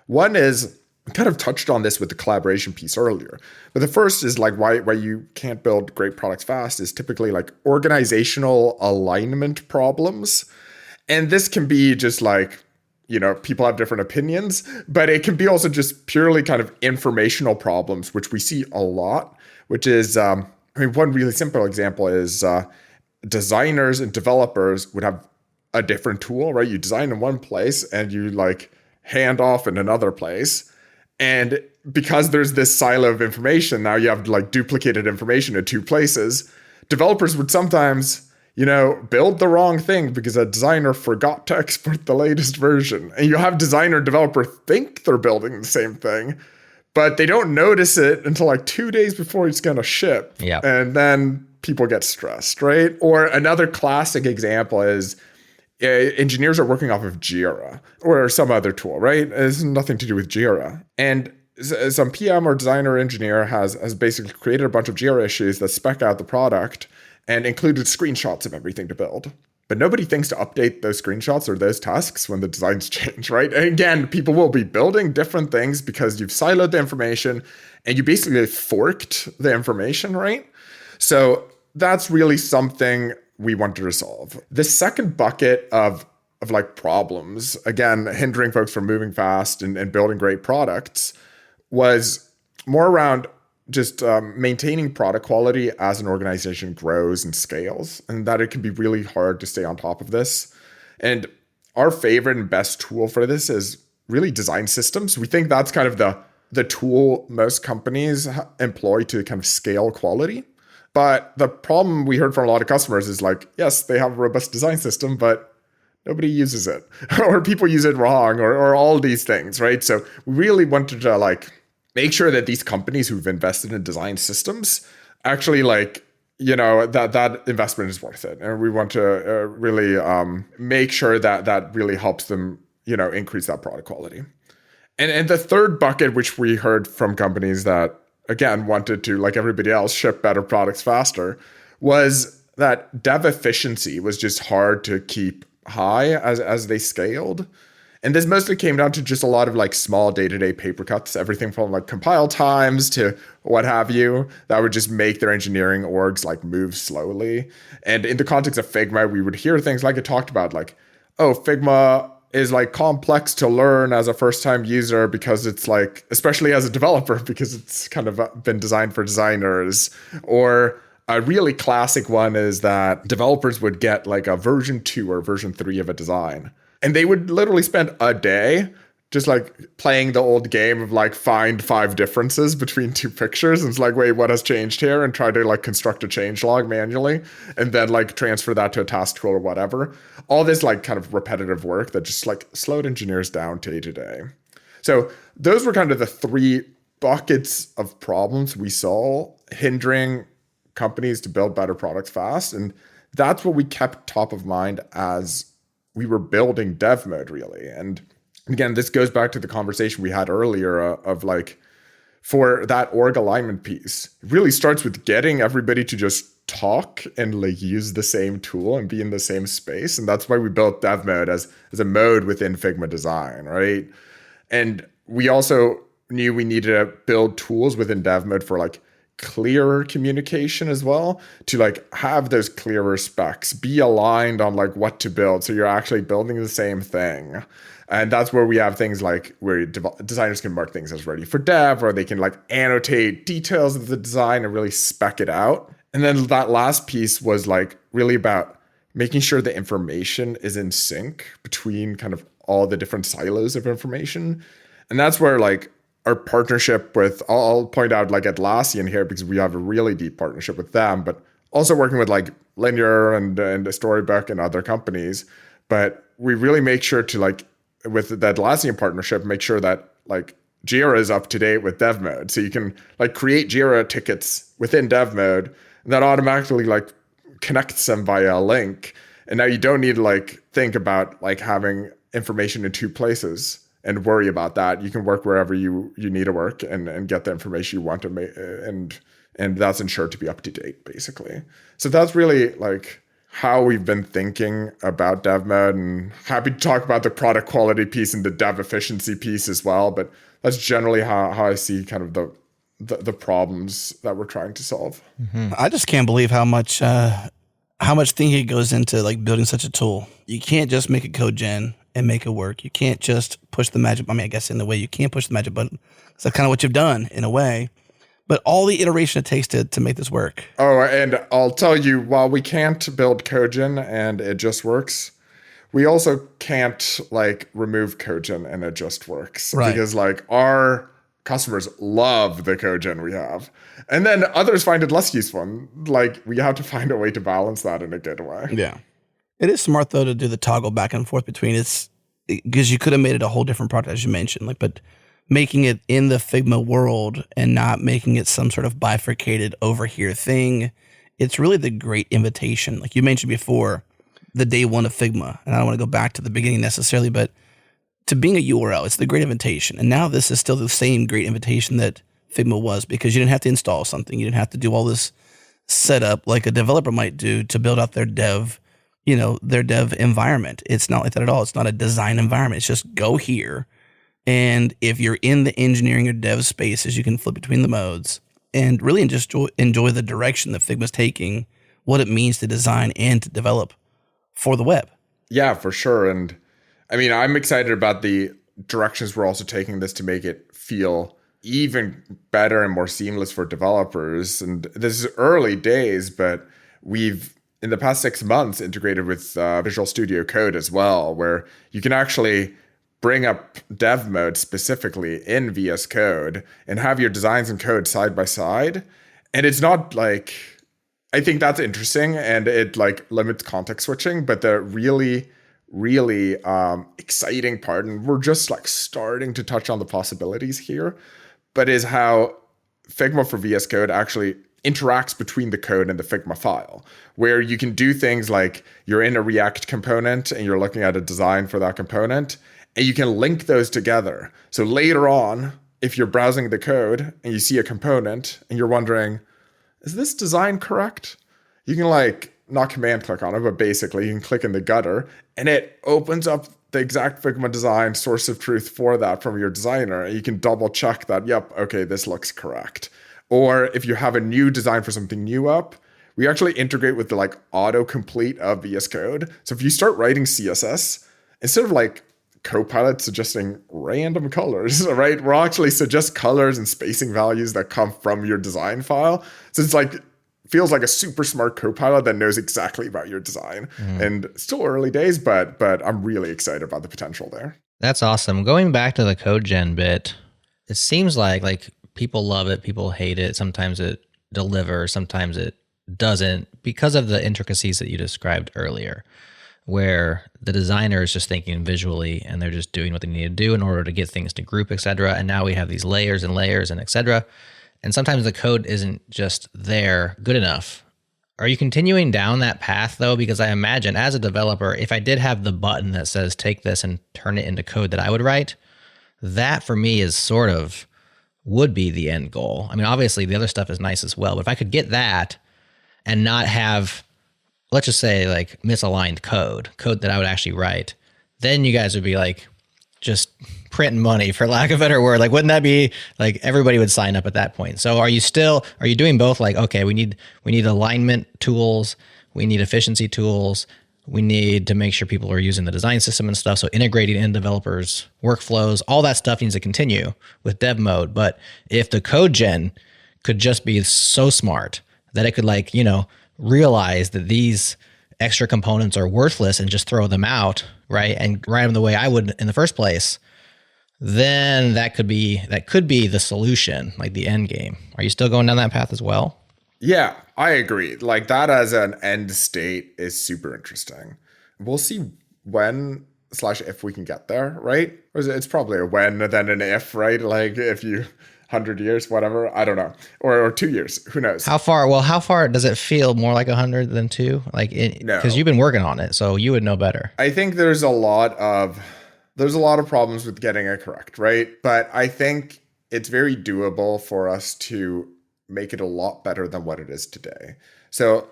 One is, I kind of touched on this with the collaboration piece earlier, but the first is like why you can't build great products fast is typically like organizational alignment problems. And this can be just like, people have different opinions, but it can be also just purely kind of informational problems, which we see a lot, which is, one really simple example is designers and developers would have a different tool, right? You design in one place and you like hand off in another place. And because there's this silo of information, now you have like duplicated information in 2 places. Developers would sometimes build the wrong thing because a designer forgot to export the latest version. And you have designer and developer think they're building the same thing, but they don't notice it until like 2 days before it's going to ship. Yeah. And then people get stressed, right? Or another classic example is engineers are working off of Jira or some other tool, right? It has nothing to do with Jira. And some PM or designer or engineer has basically created a bunch of Jira issues that spec out the product and included screenshots of everything to build. But nobody thinks to update those screenshots or those tasks when the designs change, right? And again, people will be building different things because you've siloed the information and you basically forked the information, right? So that's really something we wanted to resolve. The second bucket of like problems, again, hindering folks from moving fast and building great products, was more around just maintaining product quality as an organization grows and scales, and that it can be really hard to stay on top of this. And our favorite and best tool for this is really design systems. We think that's kind of the tool most companies employ to kind of scale quality. But the problem we heard from a lot of customers is like, yes, they have a robust design system, but nobody uses it or people use it wrong or all these things, right? So we really wanted to like make sure that these companies who've invested in design systems actually like, that investment is worth it. And we want to really make sure that really helps them, increase that product quality. And the third bucket, which we heard from companies that, again, wanted to, like everybody else, ship better products faster, was that dev efficiency was just hard to keep high as they scaled. And this mostly came down to just a lot of like small day-to-day paper cuts, everything from like compile times to what have you, that would just make their engineering orgs like move slowly. And in the context of Figma, we would hear things like it talked about like, oh, Figma is like complex to learn as a first-time user because it's like, especially as a developer, because it's kind of been designed for designers. Or a really classic one is that developers would get like a version 2 or version 3 of a design. And they would literally spend a day just like playing the old game of like find 5 differences between 2 pictures. And it's like, wait, what has changed here? And try to like construct a changelog manually and then like transfer that to a task tool or whatever. All this like kind of repetitive work that just like slowed engineers down day to day. So those were kind of the 3 buckets of problems we saw hindering companies to build better products fast. And that's what we kept top of mind as we were building dev mode, really. And again, this goes back to the conversation we had earlier of like, for that org alignment piece, it really starts with getting everybody to just talk and like use the same tool and be in the same space. And that's why we built dev mode as a mode within Figma design, right? And we also knew we needed to build tools within dev mode for like clearer communication as well, to like have those clearer specs, be aligned on like what to build, so you're actually building the same thing. And that's where we have things like where designers can mark things as ready for dev, or they can like annotate details of the design and really spec it out. And then that last piece was like really about making sure the information is in sync between kind of all the different silos of information. And that's where like our partnership with, I'll point out like Atlassian here because we have a really deep partnership with them, but also working with like Linear and Storybook and other companies. But we really make sure to like, with the Atlassian partnership, make sure that like Jira is up to date with dev mode. So you can like create Jira tickets within dev mode and that automatically like connects them via a link. And now you don't need to like think about like having information in two places and worry about that. You can work wherever you need to work and get the information you want to make, and that's ensured to be up to date, basically. So that's really like how we've been thinking about dev mode, and happy to talk about the product quality piece and the dev efficiency piece as well. But that's generally how I see kind of the problems that we're trying to solve. Mm-hmm. I just can't believe how much thinking goes into like building such a tool. You can't just make a code gen and make it work. You can't just push the magic. I mean, I guess in a way you can't push the magic button. So that's kind of what you've done in a way. But all the iteration it takes to make this work. Oh, and I'll tell you, while we can't build codegen and it just works, we also can't like remove codegen and it just works. Right. Because like our customers love the codegen we have. And then others find it less useful. Like we have to find a way to balance that in a good way. Yeah. It is smart though to do the toggle back and forth between it's because you could have made it a whole different product as you mentioned, like, but making it in the Figma world and not making it some sort of bifurcated over here thing. It's really the great invitation. Like you mentioned before, the day one of Figma, and I don't want to go back to the beginning necessarily, but to being a URL, it's the great invitation. And now this is still the same great invitation that Figma was, because you didn't have to install something. You didn't have to do all this setup like a developer might do to build out their dev environment. It's not like that at all. It's not a design environment. It's just go here. And if you're in the engineering or dev spaces, you can flip between the modes and really just enjoy the direction that Figma's taking, what it means to design and to develop for the web. Yeah, for sure. And I mean, I'm excited about the directions we're also taking this to make it feel even better and more seamless for developers. And this is early days, but we've, in the past 6 months, integrated with Visual Studio Code as well, where you can actually bring up dev mode specifically in VS Code and have your designs and code side by side. And it's not like, I think that's interesting and it like limits context switching, but the really exciting part, and we're just like starting to touch on the possibilities here, but is how Figma for VS Code actually interacts between the code and the Figma file, where you can do things like you're in a React component and you're looking at a design for that component, and you can link those together. So later on, if you're browsing the code and you see a component and you're wondering, is this design correct? You can like not command click on it, but basically you can click in the gutter and it opens up the exact Figma design source of truth for that from your designer. And you can double check that, yep, okay, this looks correct. Or if you have a new design for something new up, we actually integrate with the like autocomplete of VS Code. So if you start writing CSS, instead of like Copilot suggesting random colors, right? We'll actually suggest colors and spacing values that come from your design file. So it's like, feels like a super smart Copilot that knows exactly about your design. And still early days, but I'm really excited about the potential there. That's awesome. Going back to the code gen bit, it seems like people love it, people hate it. Sometimes it delivers, sometimes it doesn't, because of the intricacies that you described earlier, where the designer is just thinking visually and they're just doing what they need to do in order to get things to group, et cetera. And now we have these layers and et cetera. And sometimes the code isn't just there good enough. Are you continuing down that path though? Because I imagine as a developer, if I did have the button that says take this and turn it into code that I would write, that for me is sort of would be the end goal. I mean, obviously the other stuff is nice as well, but if I could get that and not have, let's just say like misaligned code that I would actually write, then you guys would be like just printing money, for lack of a better word. Like, wouldn't that be like everybody would sign up at that point? So are you doing both? Like, okay, we need alignment tools, we need efficiency tools, we need to make sure people are using the design system and stuff. So integrating in developers' workflows, all that stuff needs to continue with dev mode. But if the code gen could just be so smart that it could realize that these extra components are worthless and just throw them out, right? And write them the way I would in the first place, then that could be the solution, like the end game. Are you still going down that path as well? Yeah, I agree. Like that as an end state is super interesting. We'll see when/if we can get there, right? Or it's probably a when then an if, right? Like if you 100 years, whatever, I don't know, or 2 years, who knows? How far does it feel more like 100 than 2? Like, No, because you've been working on it, so you would know better. I think there's a lot of problems with getting it correct, right? But I think it's very doable for us to make it a lot better than what it is today. So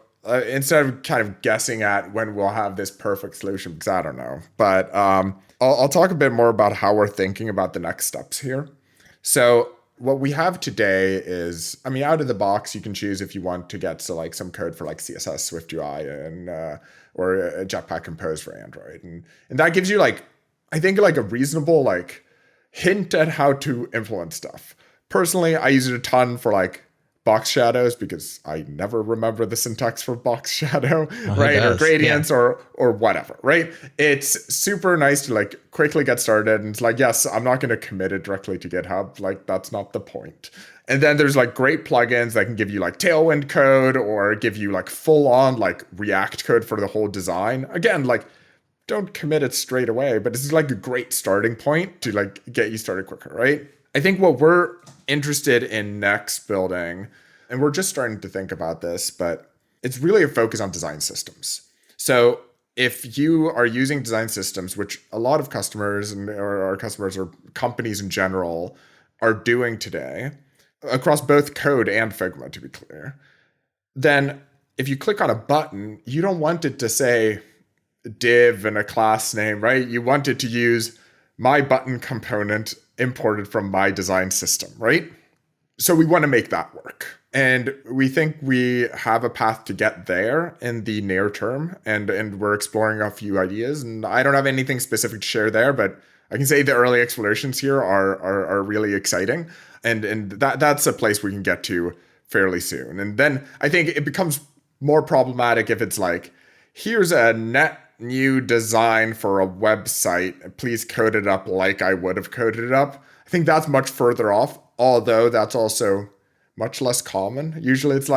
instead of kind of guessing at when we'll have this perfect solution, because I don't know, but I'll talk a bit more about how we're thinking about the next steps here. So what we have today is, I mean, out of the box, you can choose if you want to get some code for like CSS, Swift UI, and or a Jetpack Compose for Android, and that gives you I think a reasonable hint at how to implement stuff. Personally, I use it a ton for box shadows because I never remember the syntax for box shadow, right? Or gradients, yeah. or whatever, right? It's super nice to quickly get started. And it's yes, I'm not going to commit it directly to GitHub. That's not the point. And then there's great plugins that can give you Tailwind code or give you full on React code for the whole design. Again, don't commit it straight away, but this is a great starting point to get you started quicker, right? I think what we're interested in next building, and we're just starting to think about this, but it's really a focus on design systems. So if you are using design systems, which a lot of customers or our customers or companies in general are doing today, across both code and Figma, to be clear, then if you click on a button, you don't want it to say div and a class name, right? You want it to use my button component imported from my design system, right? So we want to make that work. And we think we have a path to get there in the near term. And we're exploring a few ideas. And I don't have anything specific to share there, but I can say the early explorations here are really exciting. And that's a place we can get to fairly soon. And then I think it becomes more problematic if it's here's a net new design for a website, please code it up like I would have coded it up. I think that's much further off, although that's also much less common. Usually it's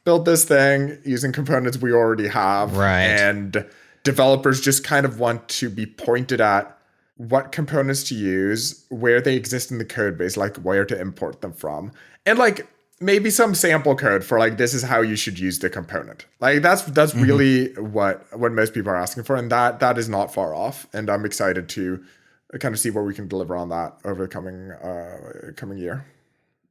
build this thing using components we already have. Right. And developers just kind of want to be pointed at what components to use, where they exist in the code base, where to import them from. And maybe some sample code for this is how you should use the component. That's really what most people are asking for, and that is not far off. And I'm excited to kind of see what we can deliver on that over the coming year.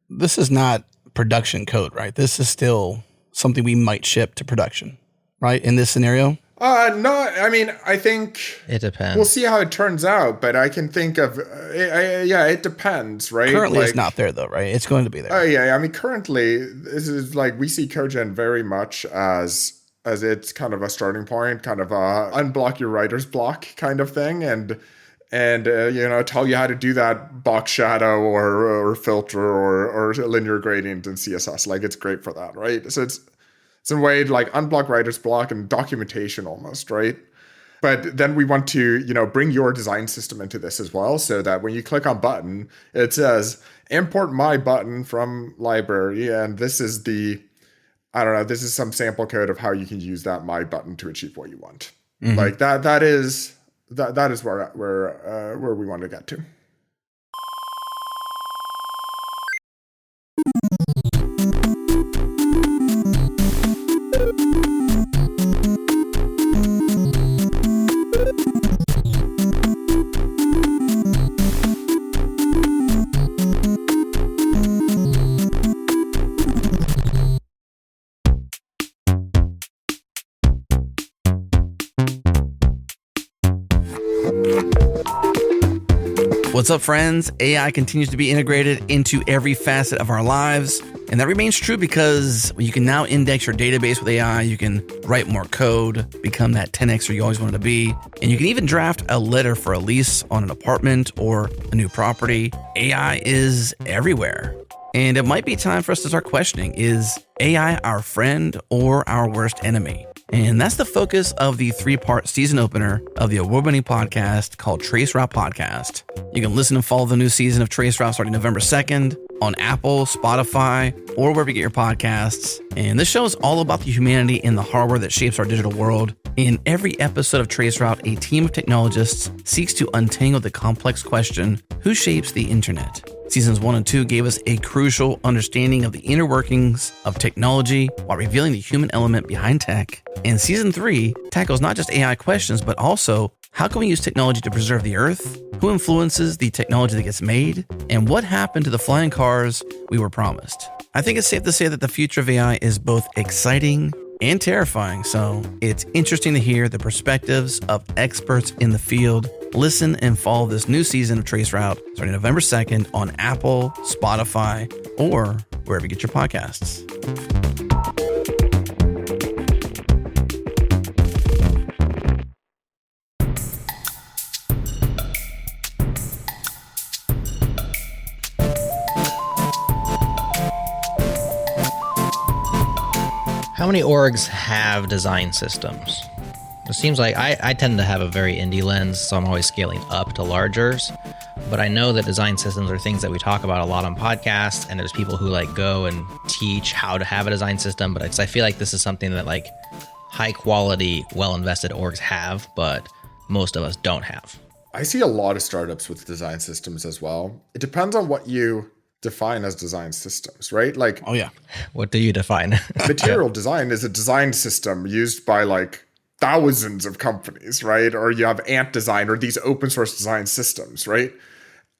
This is not production code, right? This is still something we might ship to production, right? In this scenario. No, I mean, I think it depends. We'll see how it turns out, but I can think of, it depends, right? Currently, it's not there though, right? It's going to be there. Oh yeah, I mean, currently, this is we see codegen very much as it's kind of a starting point, kind of a unblock your writer's block kind of thing, and tell you how to do that box shadow or filter or linear gradient in CSS. It's great for that, right? So it's in a way unblock writer's block and documentation almost, right? But then we want to, bring your design system into this as well, so that when you click on button, it says import my button from library, and this is this is some sample code of how you can use that my button to achieve what you want. Mm-hmm. That is where we want to get to. What's up, friends? AI continues to be integrated into every facet of our lives. And that remains true because you can now index your database with AI. You can write more code, become that 10Xer you always wanted to be. And you can even draft a letter for a lease on an apartment or a new property. AI is everywhere. And it might be time for us to start questioning, is AI our friend or our worst enemy? And that's the focus of the 3-part season opener of the award-winning podcast called Traceroute Podcast. You can listen and follow the new season of Traceroute starting November 2nd on Apple, Spotify, or wherever you get your podcasts. And this show is all about the humanity and the hardware that shapes our digital world. In every episode of Traceroute, a team of technologists seeks to untangle the complex question, who shapes the internet? Seasons 1 and 2 gave us a crucial understanding of the inner workings of technology while revealing the human element behind tech. And Season 3 tackles not just AI questions, but also how can we use technology to preserve the earth? Who influences the technology that gets made? And what happened to the flying cars we were promised? I think it's safe to say that the future of AI is both exciting and terrifying. So it's interesting to hear the perspectives of experts in the field. Listen and follow this new season of Traceroute starting November 2nd on Apple, Spotify, or wherever you get your podcasts. How many orgs have design systems? It seems like I tend to have a very indie lens, so I'm always scaling up to largers. But I know that design systems are things that we talk about a lot on podcasts, and there's people who like go and teach how to have a design system. But I feel like this is something that like high quality, well invested orgs have, but most of us don't have. I see a lot of startups with design systems as well. It depends on what you define as design systems, right? Like, Oh, yeah. What do you define? material design is a design system used by like thousands of companies, right? Or you have Ant Design or these open source design systems, right?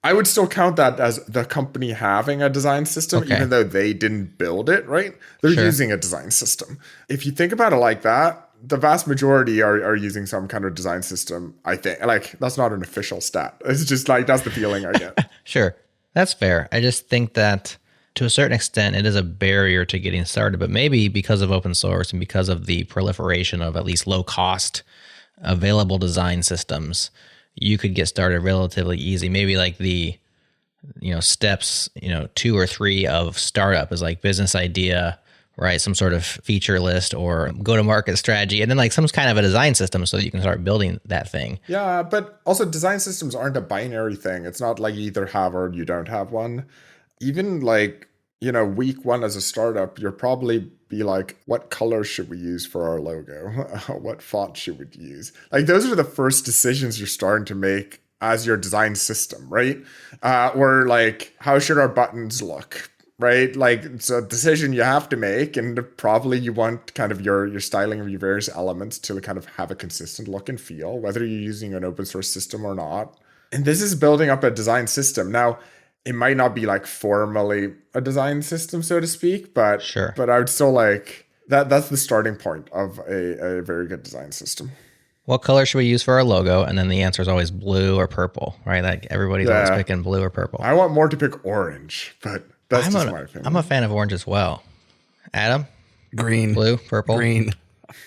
I would still count that as the company having a design system, Okay. even though they didn't build it, right? They're Sure. using a design system. If you think about it like that, the vast majority are using some kind of design system, I think. Like, that's not an official stat. It's just like, that's the feeling I get. Sure. That's fair. I just think that to a certain extent, it is a barrier to getting started, but maybe because of open source and because of the proliferation of at least low cost available design systems, you could get started relatively easy. Maybe like the, steps, 2 or 3 of startup is like business idea, right? Some sort of feature list or go to market strategy, and then like some kind of a design system so that you can start building that thing. Yeah, but also design systems aren't a binary thing. It's not like you either have or you don't have one. Even like, week 1 as a startup, you'll probably be like, what color should we use for our logo? What font should we use? Like, those are the first decisions you're starting to make as your design system, right? Or like, how should our buttons look? Right? Like, it's a decision you have to make, and probably you want kind of your styling of your various elements to kind of have a consistent look and feel, whether you're using an open source system or not. And this is building up a design system. Now, it might not be like formally a design system, so to speak, but Sure. But I would still like that's the starting point of a very good design system. What color should we use for our logo? And then the answer is always blue or purple, right? Like everybody's always picking blue or purple. I want more to pick orange, but that's just my opinion. I'm a fan of orange as well. Adam? Green. Blue? Purple? Green.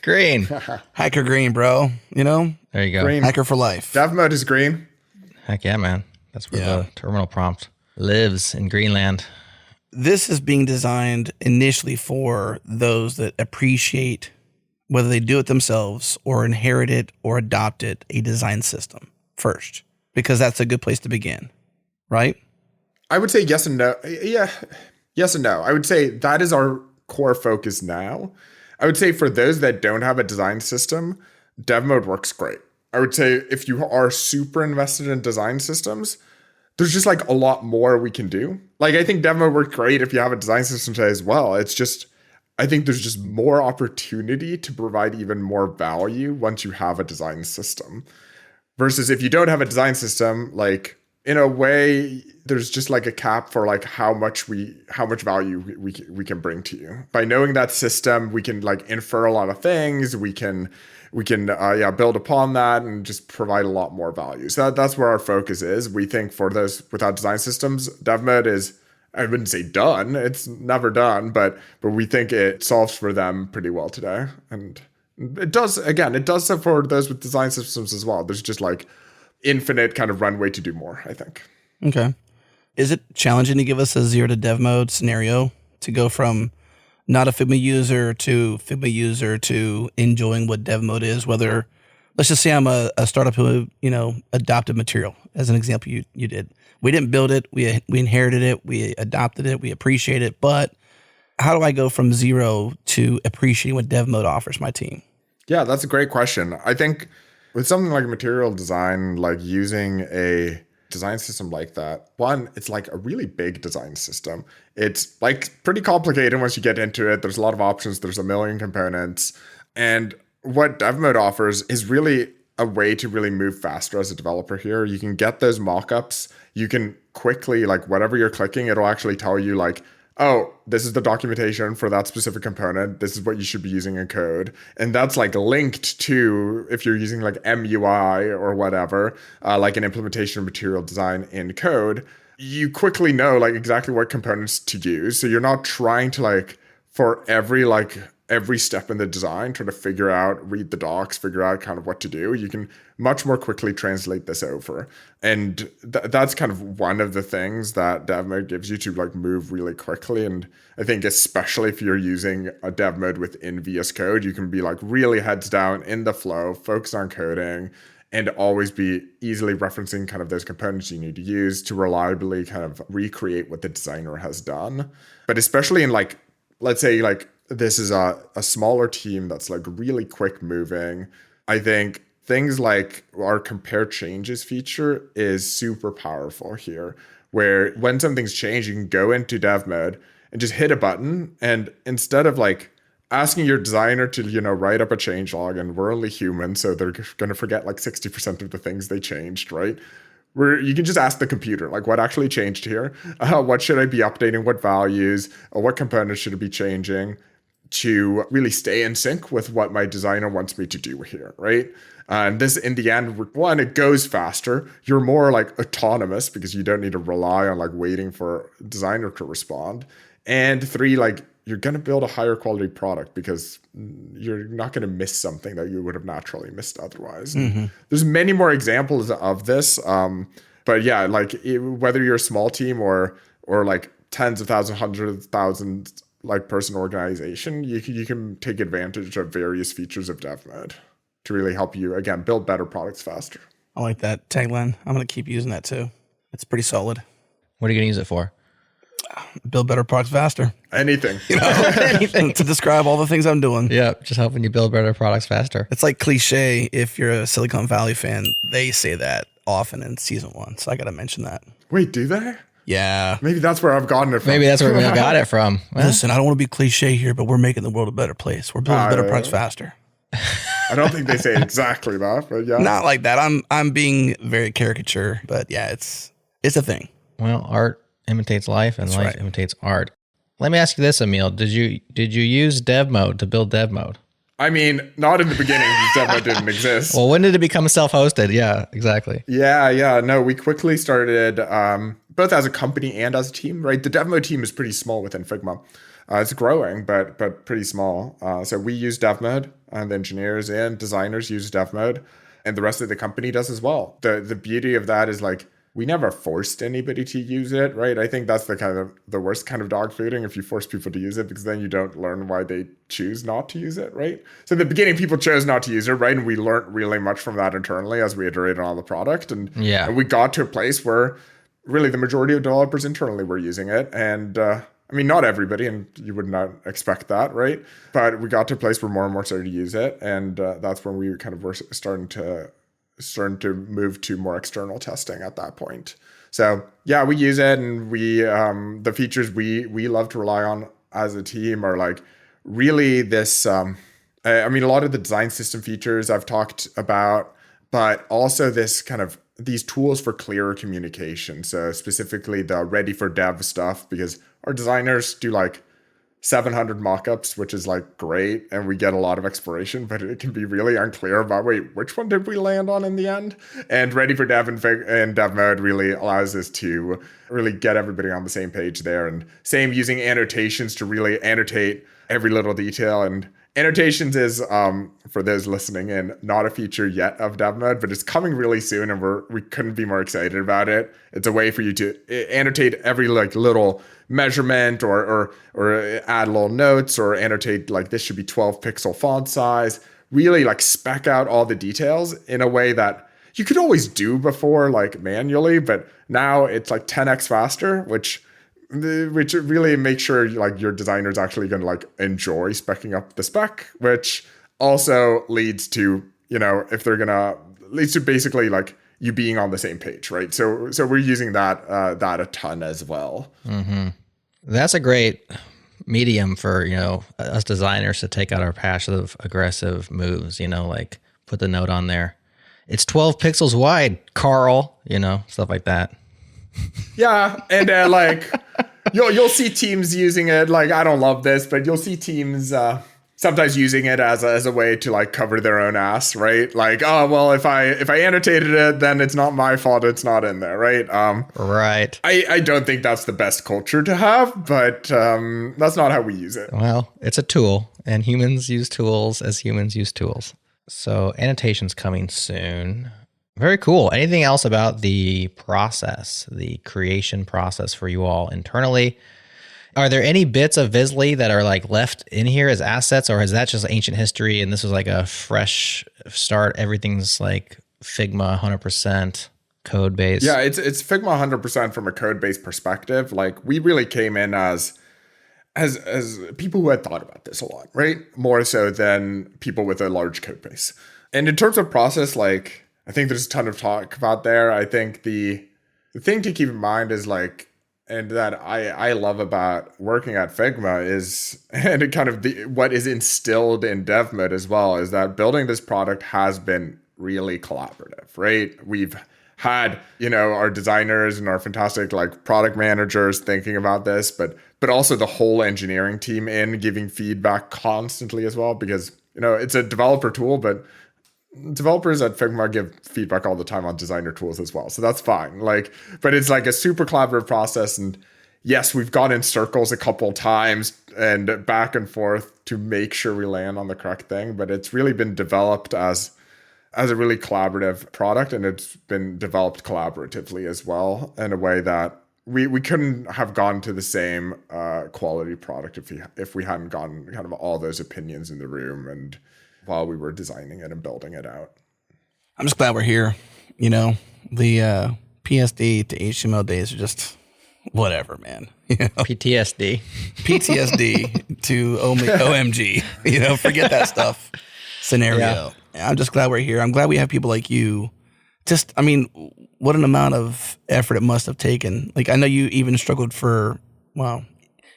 Green. Hacker green, bro. There you go. Green. Hacker for life. Dev mode is green. Heck yeah, man. That's where the terminal prompt lives, in Greenland. This is being designed initially for those that appreciate, whether they do it themselves or inherit it or adopt it, a design system first, because that's a good place to begin, right? I would say yes and no. Yeah, yes and no. I would say that is our core focus now. I would say for those that don't have a design system, dev mode works great. I would say if you are super invested in design systems, there's just like a lot more we can do. Like, I think dev mode worked great if you have a design system today as well. It's just, I think there's just more opportunity to provide even more value once you have a design system. Versus if you don't have a design system, like, in a way, there's just like a cap for like how much value we can bring to you. By knowing that system, we can like infer a lot of things. We can build upon that and just provide a lot more value. So that's where our focus is. We think for those without design systems, dev mode is, I wouldn't say done. It's never done, but we think it solves for them pretty well today. And it does so for those with design systems as well. There's just like infinite kind of runway to do more, I think. Okay. Is it challenging to give us a 0 to dev mode scenario to go from not a Figma user to Figma user to enjoying what dev mode is, whether, let's just say I'm a startup who, adopted material as an example you did. We didn't build it. We inherited it. We adopted it. We appreciate it. But how do I go from zero to appreciating what dev mode offers my team? Yeah, that's a great question. I think with something like material design, like using a design system like that, one, it's like a really big design system. It's like pretty complicated once you get into it. There's a lot of options. There's a million components. And what dev mode offers is really a way to really move faster as a developer here. You can get those mockups. You can quickly, like whatever you're clicking, it'll actually tell you like, oh, this is the documentation for that specific component. This is what you should be using in code. And that's like linked to, if you're using like MUI or whatever, like an implementation of material design in code, you quickly know like exactly what components to use. So you're not trying to like, for every step in the design, try to figure out, read the docs, figure out kind of what to do. You can much more quickly translate this over. And that's kind of one of the things that dev mode gives you to like move really quickly. And I think especially if you're using a dev mode within VS Code, you can be like really heads down in the flow, focus on coding, and always be easily referencing kind of those components you need to use to reliably kind of recreate what the designer has done. But especially in like, let's say like, this is a smaller team that's like really quick moving. I think things like our compare changes feature is super powerful here, where when something's changed, you can go into dev mode and just hit a button. And instead of like asking your designer to, write up a change log, and we're only human, so they're going to forget like 60% of the things they changed, right? Where you can just ask the computer, like, what actually changed here? What should I be updating? What values? What components should I be changing to really stay in sync with what my designer wants me to do here, right? And this, in the end, one, it goes faster. You're more like autonomous because you don't need to rely on like waiting for a designer to respond. And three, like you're going to build a higher quality product because you're not going to miss something that you would have naturally missed otherwise. Mm-hmm. There's many more examples of this. But yeah, like whether you're a small team or like tens of thousands, hundreds of thousands, like person organization, you can take advantage of various features of dev mode to really help you, again, build better products faster. I like that tagline. I'm going to keep using that too. It's pretty solid. What are you going to use it for? Build better products faster. Anything. Anything to describe all the things I'm doing. Yeah, just helping you build better products faster. It's like cliche. If you're a Silicon Valley fan, they say that often in season 1. So I got to mention that. Wait, do they? Yeah. Maybe that's where I've gotten it from. Maybe that's where we got it from. Well, listen, I don't want to be cliche here, but we're making the world a better place. We're building better products faster. I don't think they say exactly that, but yeah. Not like that. I'm being very caricature, but yeah, it's a thing. Well, art imitates life and life imitates art. Let me ask you this, Emil. Did you use dev mode to build dev mode? I mean, not in the beginning because dev mode didn't exist. Well, when did it become self-hosted? Yeah, exactly. Yeah. No, we quickly started both as a company and as a team, right? The dev mode team is pretty small within Figma. It's growing, but pretty small. So we use dev mode, and the engineers and designers use dev mode, and the rest of the company does as well. The beauty of that is like we never forced anybody to use it, right? I think that's the worst kind of dog fooding if you force people to use it, because then you don't learn why they choose not to use it, right? So in the beginning, people chose not to use it, right? And we learned really much from that internally as we iterated on the product, and we got to a place where really the majority of developers internally were using it, and I mean, not everybody, and you would not expect that, right? But we got to a place where more and more started to use it, and that's when we kind of were starting to move to more external testing at that point. So yeah, we use it, and we the features we love to rely on as a team are like really this. I mean, a lot of the design system features I've talked about, but also this kind of these tools for clearer communication. So specifically the ready for dev stuff, because our designers do like 700 mockups, which is like great, and we get a lot of exploration, but it can be really unclear about, wait, which one did we land on in the end? And ready for dev and dev mode really allows us to really get everybody on the same page there. And same using annotations to really annotate every little detail and Annotations is, for those listening in, not a feature yet of dev mode, but it's coming really soon, and we couldn't be more excited about it. It's a way for you to annotate every like little measurement or add little notes or annotate like this should be 12 pixel font size, really like spec out all the details in a way that you could always do before like manually, but now it's like 10x faster, which really makes sure like your designer's actually going to like enjoy specking up the spec, which also leads to, leads to basically like you being on the same page, right? So we're using that a ton as well. Mm-hmm. That's a great medium for, us designers to take out our passive aggressive moves, like put the note on there. It's 12 pixels wide, Carl, stuff like that. Yeah, and like you'll see teams using it. Like, I don't love this, but you'll see teams sometimes using it as a way to like cover their own ass, right? Like, oh well, if I annotated it, then it's not my fault. It's not in there, right? Right. I don't think that's the best culture to have, but that's not how we use it. Well, it's a tool, and humans use tools as humans use tools. So annotation's coming soon. Very cool. Anything else about the process, the creation process for you all internally? Are there any bits of Visly that are like left in here as assets, or is that just ancient history and this was like a fresh start? Everything's like Figma 100% code base. Yeah, it's Figma 100% from a code base perspective. Like, we really came in as people who had thought about this a lot, right? More so than people with a large code base. And in terms of process, like, I think there's a ton of talk about there. I think the thing to keep in mind is like, and that I love about working at Figma is, and it kind of what is instilled in dev mode as well, is that building this product has been really collaborative, right? We've had, our designers and our fantastic like product managers thinking about this, but also the whole engineering team in giving feedback constantly as well, because, it's a developer tool, but developers at Figma give feedback all the time on designer tools as well. So that's fine. Like, but it's like a super collaborative process. And yes, we've gone in circles a couple times and back and forth to make sure we land on the correct thing. But it's really been developed as a really collaborative product. And it's been developed collaboratively as well in a way that we couldn't have gone to the same quality product if we hadn't gotten kind of all those opinions in the room and while we were designing it and building it out. I'm just glad we're here. The PSD to HTML days are just whatever, man. PTSD. PTSD to OMG. Forget that stuff scenario. Yeah. I'm just glad we're here. I'm glad we have people like you. What an amount of effort it must have taken. Like, I know you even struggled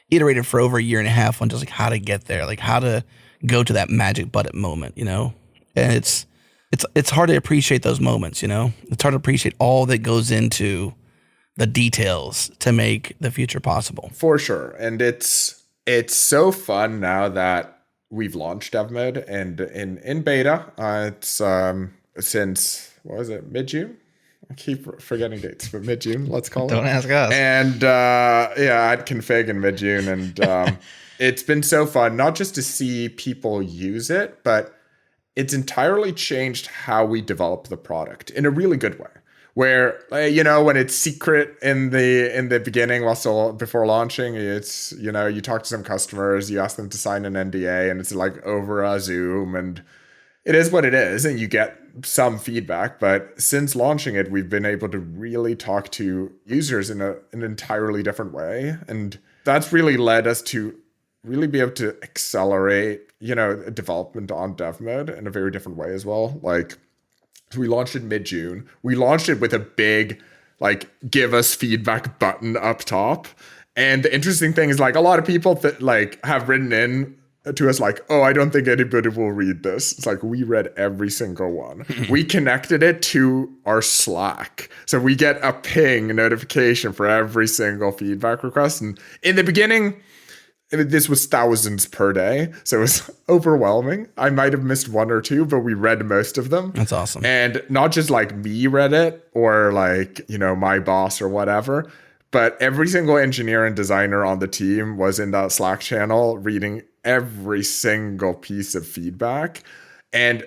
iterated for over a year and a half on just like how to get there, like how to go to that magic button moment, and it's hard to appreciate those moments, it's hard to appreciate all that goes into the details to make the future possible. For sure. And it's so fun now that we've launched dev mode and in beta, it's since, what was it, mid-June? I keep forgetting dates, but mid-June, let's call it. Don't ask us. And at config in mid-June, and it's been so fun, not just to see people use it, but it's entirely changed how we develop the product in a really good way. Where, when it's secret in the beginning, before launching, it's, you talk to some customers, you ask them to sign an NDA, and it's like over a Zoom, and it is what it is, and you get some feedback. But since launching it, we've been able to really talk to users in an entirely different way, and that's really led us to really be able to accelerate, development on dev mode in a very different way as well. Like, so we launched it mid-June. We launched it with a big, like, give us feedback button up top. And the interesting thing is, like, a lot of people that like have written in to us like, oh, I don't think anybody will read this. It's like, we read every single one. We connected it to our Slack. So we get a ping notification for every single feedback request. And in the beginning, this was thousands per day, so it was overwhelming. I might have missed one or two, but we read most of them. That's awesome. And not just like me read it or like, my boss or whatever, But every single engineer and designer on the team was in that Slack channel reading every single piece of feedback. And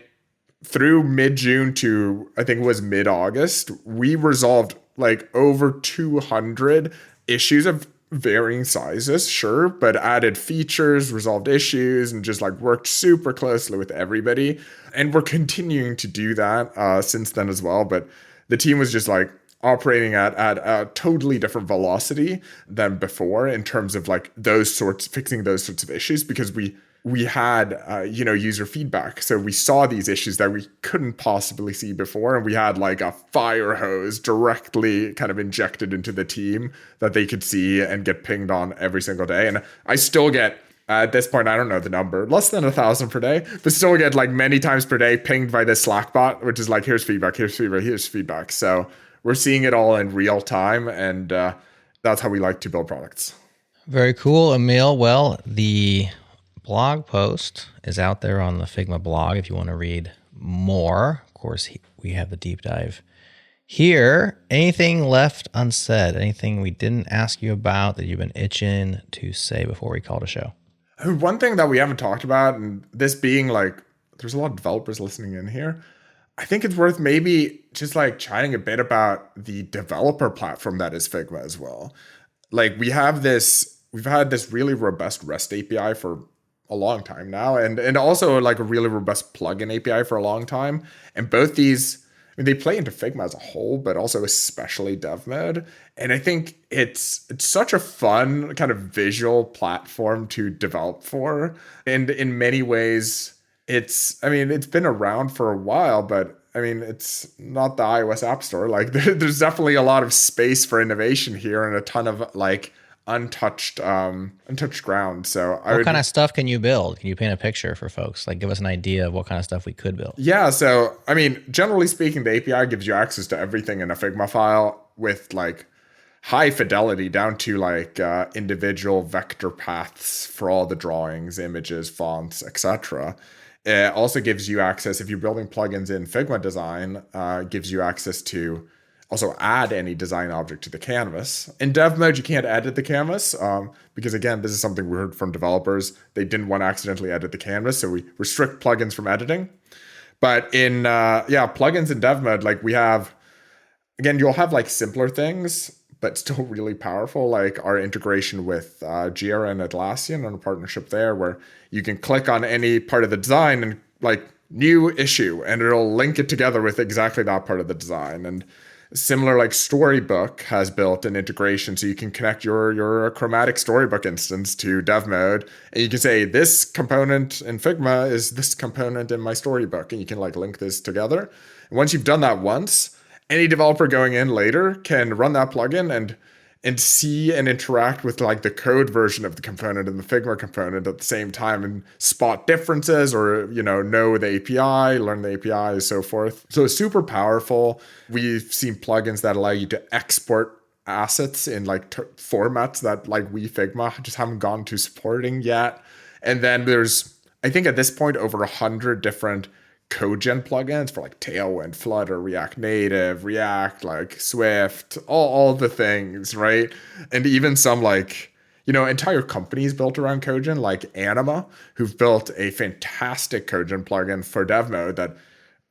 through mid-June to I think it was mid-August, we resolved like over 200 issues of varying sizes, sure, but added features, resolved issues, and just like worked super closely with everybody. And we're continuing to do that since then as well. But the team was just like operating at a totally different velocity than before in terms of like fixing those sorts of issues, because we had user feedback. So we saw these issues that we couldn't possibly see before, and we had like a fire hose directly kind of injected into the team that they could see and get pinged on every single day. And I still get, at this point, I don't know the number, less than 1,000 per day, but still get like many times per day pinged by this Slack bot, which is like, here's feedback, here's feedback, here's feedback. So we're seeing it all in real time, and that's how we like to build products. Very cool, Emil. Well, the blog post is out there on the Figma blog if you want to read more. Of course, we have the deep dive here. Anything left unsaid? Anything we didn't ask you about that you've been itching to say before we call it a show? One thing that we haven't talked about, and this being like, there's a lot of developers listening in here, I think it's worth maybe just like chatting a bit about the developer platform that is Figma as well. Like we've had this really robust REST API for a long time now, and also like a really robust plugin API for a long time. And both these, I mean, they play into Figma as a whole, but also especially dev mode. And I think it's such a fun kind of visual platform to develop for. And in many ways, it's been around for a while, but I mean, it's not the iOS App Store. Like there's definitely a lot of space for innovation here and a ton of like untouched ground. So what kind of stuff can you build? Can you paint a picture for folks? Like give us an idea of what kind of stuff we could build. Yeah. So, I mean, generally speaking, the API gives you access to everything in a Figma file with like high fidelity down to like individual vector paths for all the drawings, images, fonts, etc. It also gives you access, if you're building plugins in Figma Design, gives you access to also add any design object to the canvas. In dev mode, you can't edit the canvas because, again, this is something we heard from developers. They didn't want to accidentally edit the canvas, so we restrict plugins from editing. But in, plugins in dev mode, like we have, again, you'll have like simpler things, but still really powerful, like our integration with Jira and Atlassian and a partnership there where you can click on any part of the design and like new issue, and it'll link it together with exactly that part of the design. And similar, like Storybook has built an integration so you can connect your chromatic Storybook instance to dev mode, and you can say this component in Figma is this component in my Storybook, and you can like link this together. And once you've done that once, any developer going in later can run that plugin and see and interact with like the code version of the component and the Figma component at the same time and spot differences or, know the API, learn the API, and so forth. So it's super powerful. We've seen plugins that allow you to export assets in like formats that like we Figma just haven't gone to supporting yet. And then there's, I think at this point, over 100 different codegen plugins for like Tailwind, Flutter, React Native, React, like Swift, all the things, right? And even some like, entire companies built around codegen, like Anima, who've built a fantastic codegen plugin for dev mode that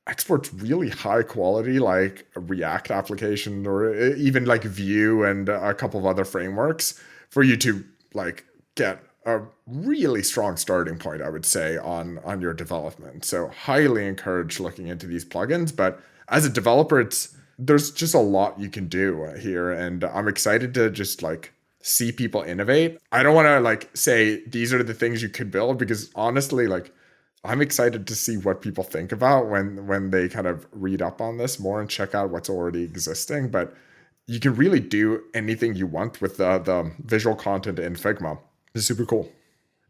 exports really high quality, like a React application or even like Vue and a couple of other frameworks for you to like get a really strong starting point, I would say, on your development. So highly encourage looking into these plugins. But as a developer, there's just a lot you can do here. And I'm excited to just like see people innovate. I don't want to like say these are the things you could build, because honestly, like I'm excited to see what people think about when they kind of read up on this more and check out what's already existing. But you can really do anything you want with the visual content in Figma. It's super cool.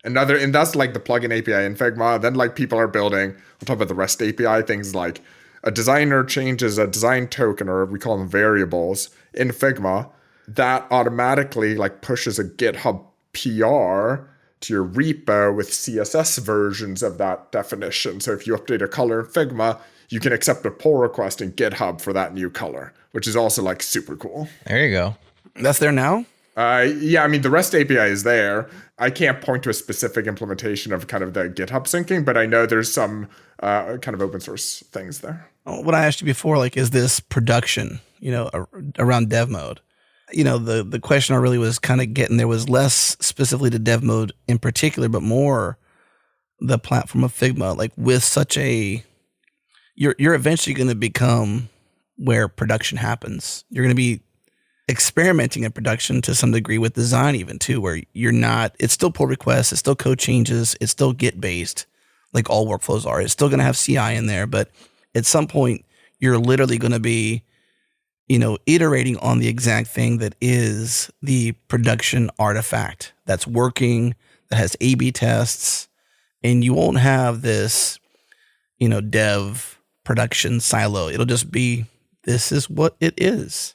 And that's like the plugin API in Figma. Then like people are building, on top of the REST API, things like a designer changes a design token, or we call them variables, in Figma, that automatically like pushes a GitHub PR to your repo with CSS versions of that definition. So if you update a color in Figma, you can accept a pull request in GitHub for that new color, which is also like super cool. There you go. That's there now? Yeah, I mean, the REST API is there. I can't point to a specific implementation of kind of the GitHub syncing, but I know there's some kind of open source things there. What I asked you before, like, is this production, around dev mode? The question I really was kind of getting there was less specifically to dev mode in particular, but more the platform of Figma, like with such you're eventually going to become where production happens. You're going to be experimenting in production to some degree with design even too, where it's still pull requests, it's still code changes, it's still Git based, like all workflows are. It's still going to have CI in there, but at some point you're literally going to be, iterating on the exact thing that is the production artifact that's working, that has A/B tests, and you won't have this, dev production silo. It'll just be, this is what it is.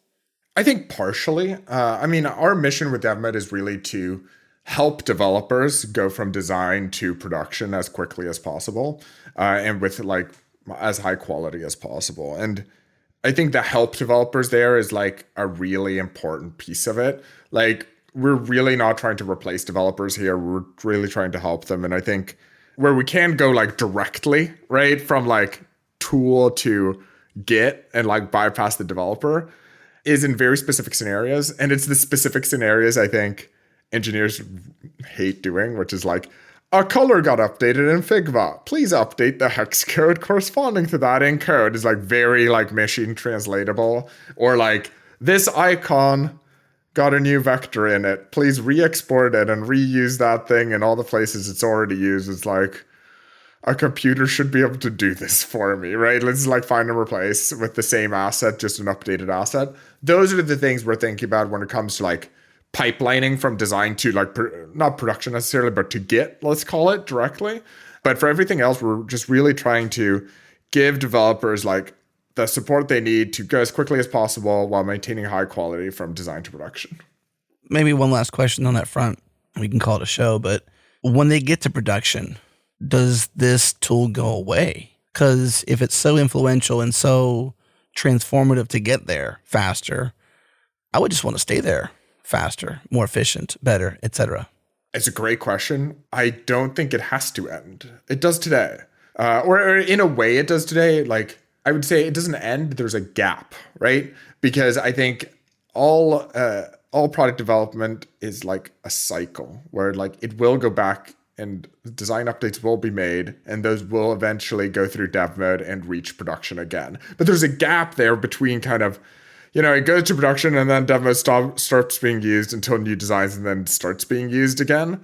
I think partially. Our mission with DevMode is really to help developers go from design to production as quickly as possible, and with like as high quality as possible. And I think the help developers there is like a really important piece of it. Like, we're really not trying to replace developers here. We're really trying to help them. And I think where we can go like directly, right, from like tool to Git and like bypass the developer is in very specific scenarios. And it's the specific scenarios I think engineers hate doing, which is like, a color got updated in Figma. Please update the hex code corresponding to that in code. Is like very like machine translatable. Or like, this icon got a new vector in it. Please re-export it and reuse that thing in all the places it's already used. It's like, a computer should be able to do this for me, right? Let's like find and replace with the same asset, just an updated asset. Those are the things we're thinking about when it comes to like pipelining from design to like, not production necessarily, but to Git, let's call it directly. But for everything else, we're just really trying to give developers like the support they need to go as quickly as possible while maintaining high quality from design to production. Maybe one last question on that front. We can call it a show, but when they get to production, does this tool go away? Because if it's so influential and so transformative to get there faster, I would just want to stay there faster, more efficient, better, etc. It's a great question. I don't think it has to end. It does today. Or in a way it does today. Like, I would say it doesn't end, but there's a gap, right? Because I think all product development is like a cycle where like it will go back and design updates will be made, and those will eventually go through dev mode and reach production again. But there's a gap there between kind of, it goes to production and then dev mode starts being used until new designs and then starts being used again.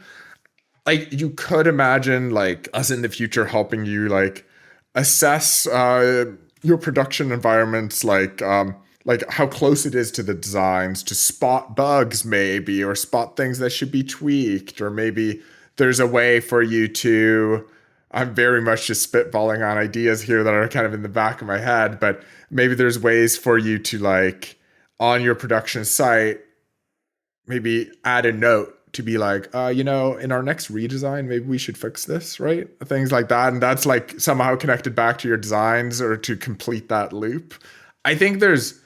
Like, you could imagine like us in the future helping you like assess your production environments, like how close it is to the designs, to spot bugs maybe, or spot things that should be tweaked, or maybe there's a way for you to, I'm very much just spitballing on ideas here that are kind of in the back of my head, but maybe there's ways for you to like on your production site, maybe add a note to be like, in our next redesign, maybe we should fix this, right? Things like that. And that's like somehow connected back to your designs or to complete that loop. I think there's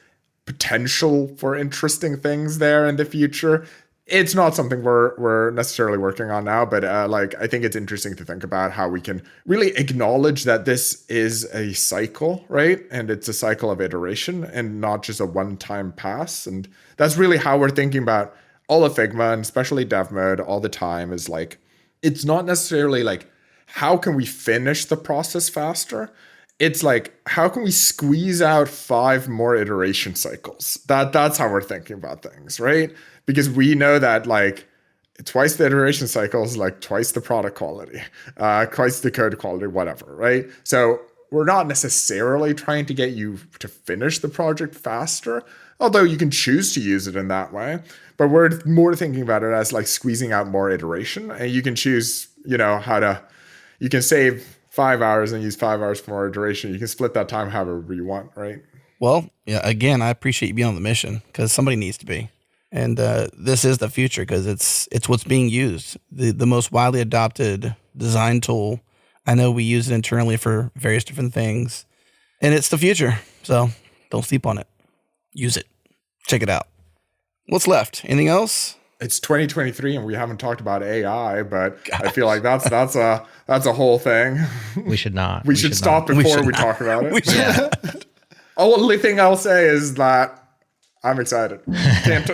potential for interesting things there in the future. It's not something we're necessarily working on now, but I think it's interesting to think about how we can really acknowledge that this is a cycle, right? And it's a cycle of iteration and not just a one-time pass. And that's really how we're thinking about all of Figma, and especially dev mode all the time, is like, it's not necessarily like, how can we finish the process faster? It's like, how can we squeeze out 5 more iteration cycles? That's how we're thinking about things, right? Because we know that like twice the iteration cycles, like twice the product quality, twice the code quality, whatever, right? So we're not necessarily trying to get you to finish the project faster, although you can choose to use it in that way. But we're more thinking about it as like squeezing out more iteration, and you can choose, you can save 5 hours and use 5 hours for more iteration. You can split that time however you want, right? Well, yeah, again, I appreciate you being on the mission, because somebody needs to be. And this is the future, because it's what's being used. The most widely adopted design tool. I know we use it internally for various different things. And it's the future. So don't sleep on it. Use it. Check it out. What's left? Anything else? It's 2023 and we haven't talked about AI, but I feel like that's a whole thing. We should not. We should stop before we talk about it. Yeah. Only thing I'll say is that I'm excited.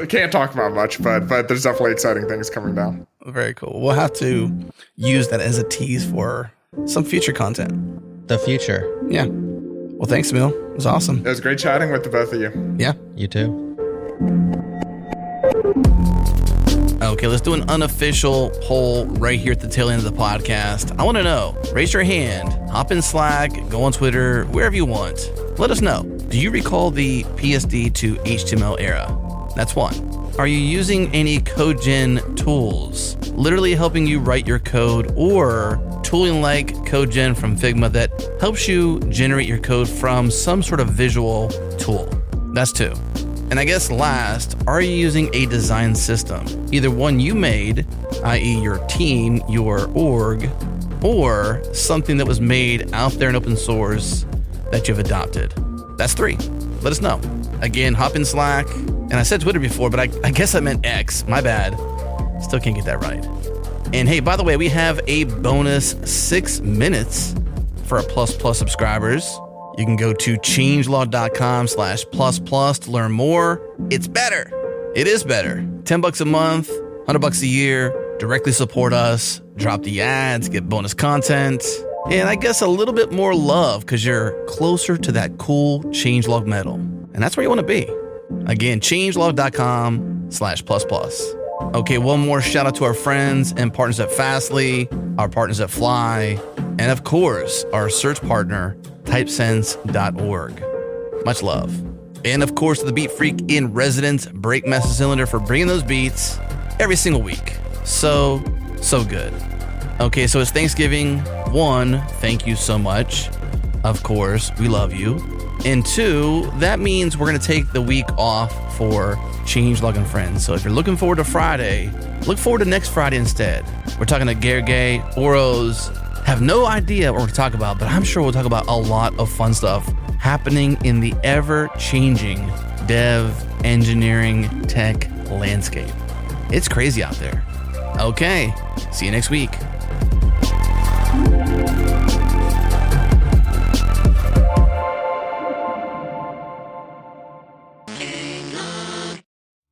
Can't talk about much, but there's definitely exciting things coming down. Very cool. We'll have to use that as a tease for some future content. The future. Yeah. Well, thanks, Emil. It was awesome. It was great chatting with the both of you. Yeah. You too. Okay, let's do an unofficial poll right here at the tail end of the podcast. I want to know, raise your hand, hop in Slack, go on Twitter, wherever you want. Let us know. Do you recall the PSD to HTML era? That's one. Are you using any codegen tools, literally helping you write your code, or tooling like codegen from Figma that helps you generate your code from some sort of visual tool? That's two. And I guess last, are you using a design system? Either one you made, i.e. your team, your org, or something that was made out there in open source that you've adopted. That's three. Let us know. Again, hop in Slack. And I said Twitter before, but I guess I meant X. My bad. Still can't get that right. And hey, by the way, we have a bonus 6 minutes for our plus subscribers. You can go to changelog.com/plus to learn more. It's better. It is better. $10 a month, $100 a year. Directly support us. Drop the ads, get bonus content. And I guess a little bit more love because you're closer to that cool changelog medal. And that's where you want to be. Again, changelog.com/plus. Okay, one more shout out to our friends and partners at Fastly, our partners at Fly, and of course, our search partner, typesense.org. Much love. And of course, the beat freak in residence, Breakmaster Cylinder, for bringing those beats every single week. So good. Okay, so it's Thanksgiving. 1, thank you so much. Of course, we love you. And 2, that means we're going to take the week off for Changelog and Friends. So if you're looking forward to Friday, look forward to next Friday instead. We're talking to Gergely, Oros. Have no idea what we're going to talk about, but I'm sure we'll talk about a lot of fun stuff happening in the ever-changing dev, engineering, tech landscape. It's crazy out there. Okay, see you next week.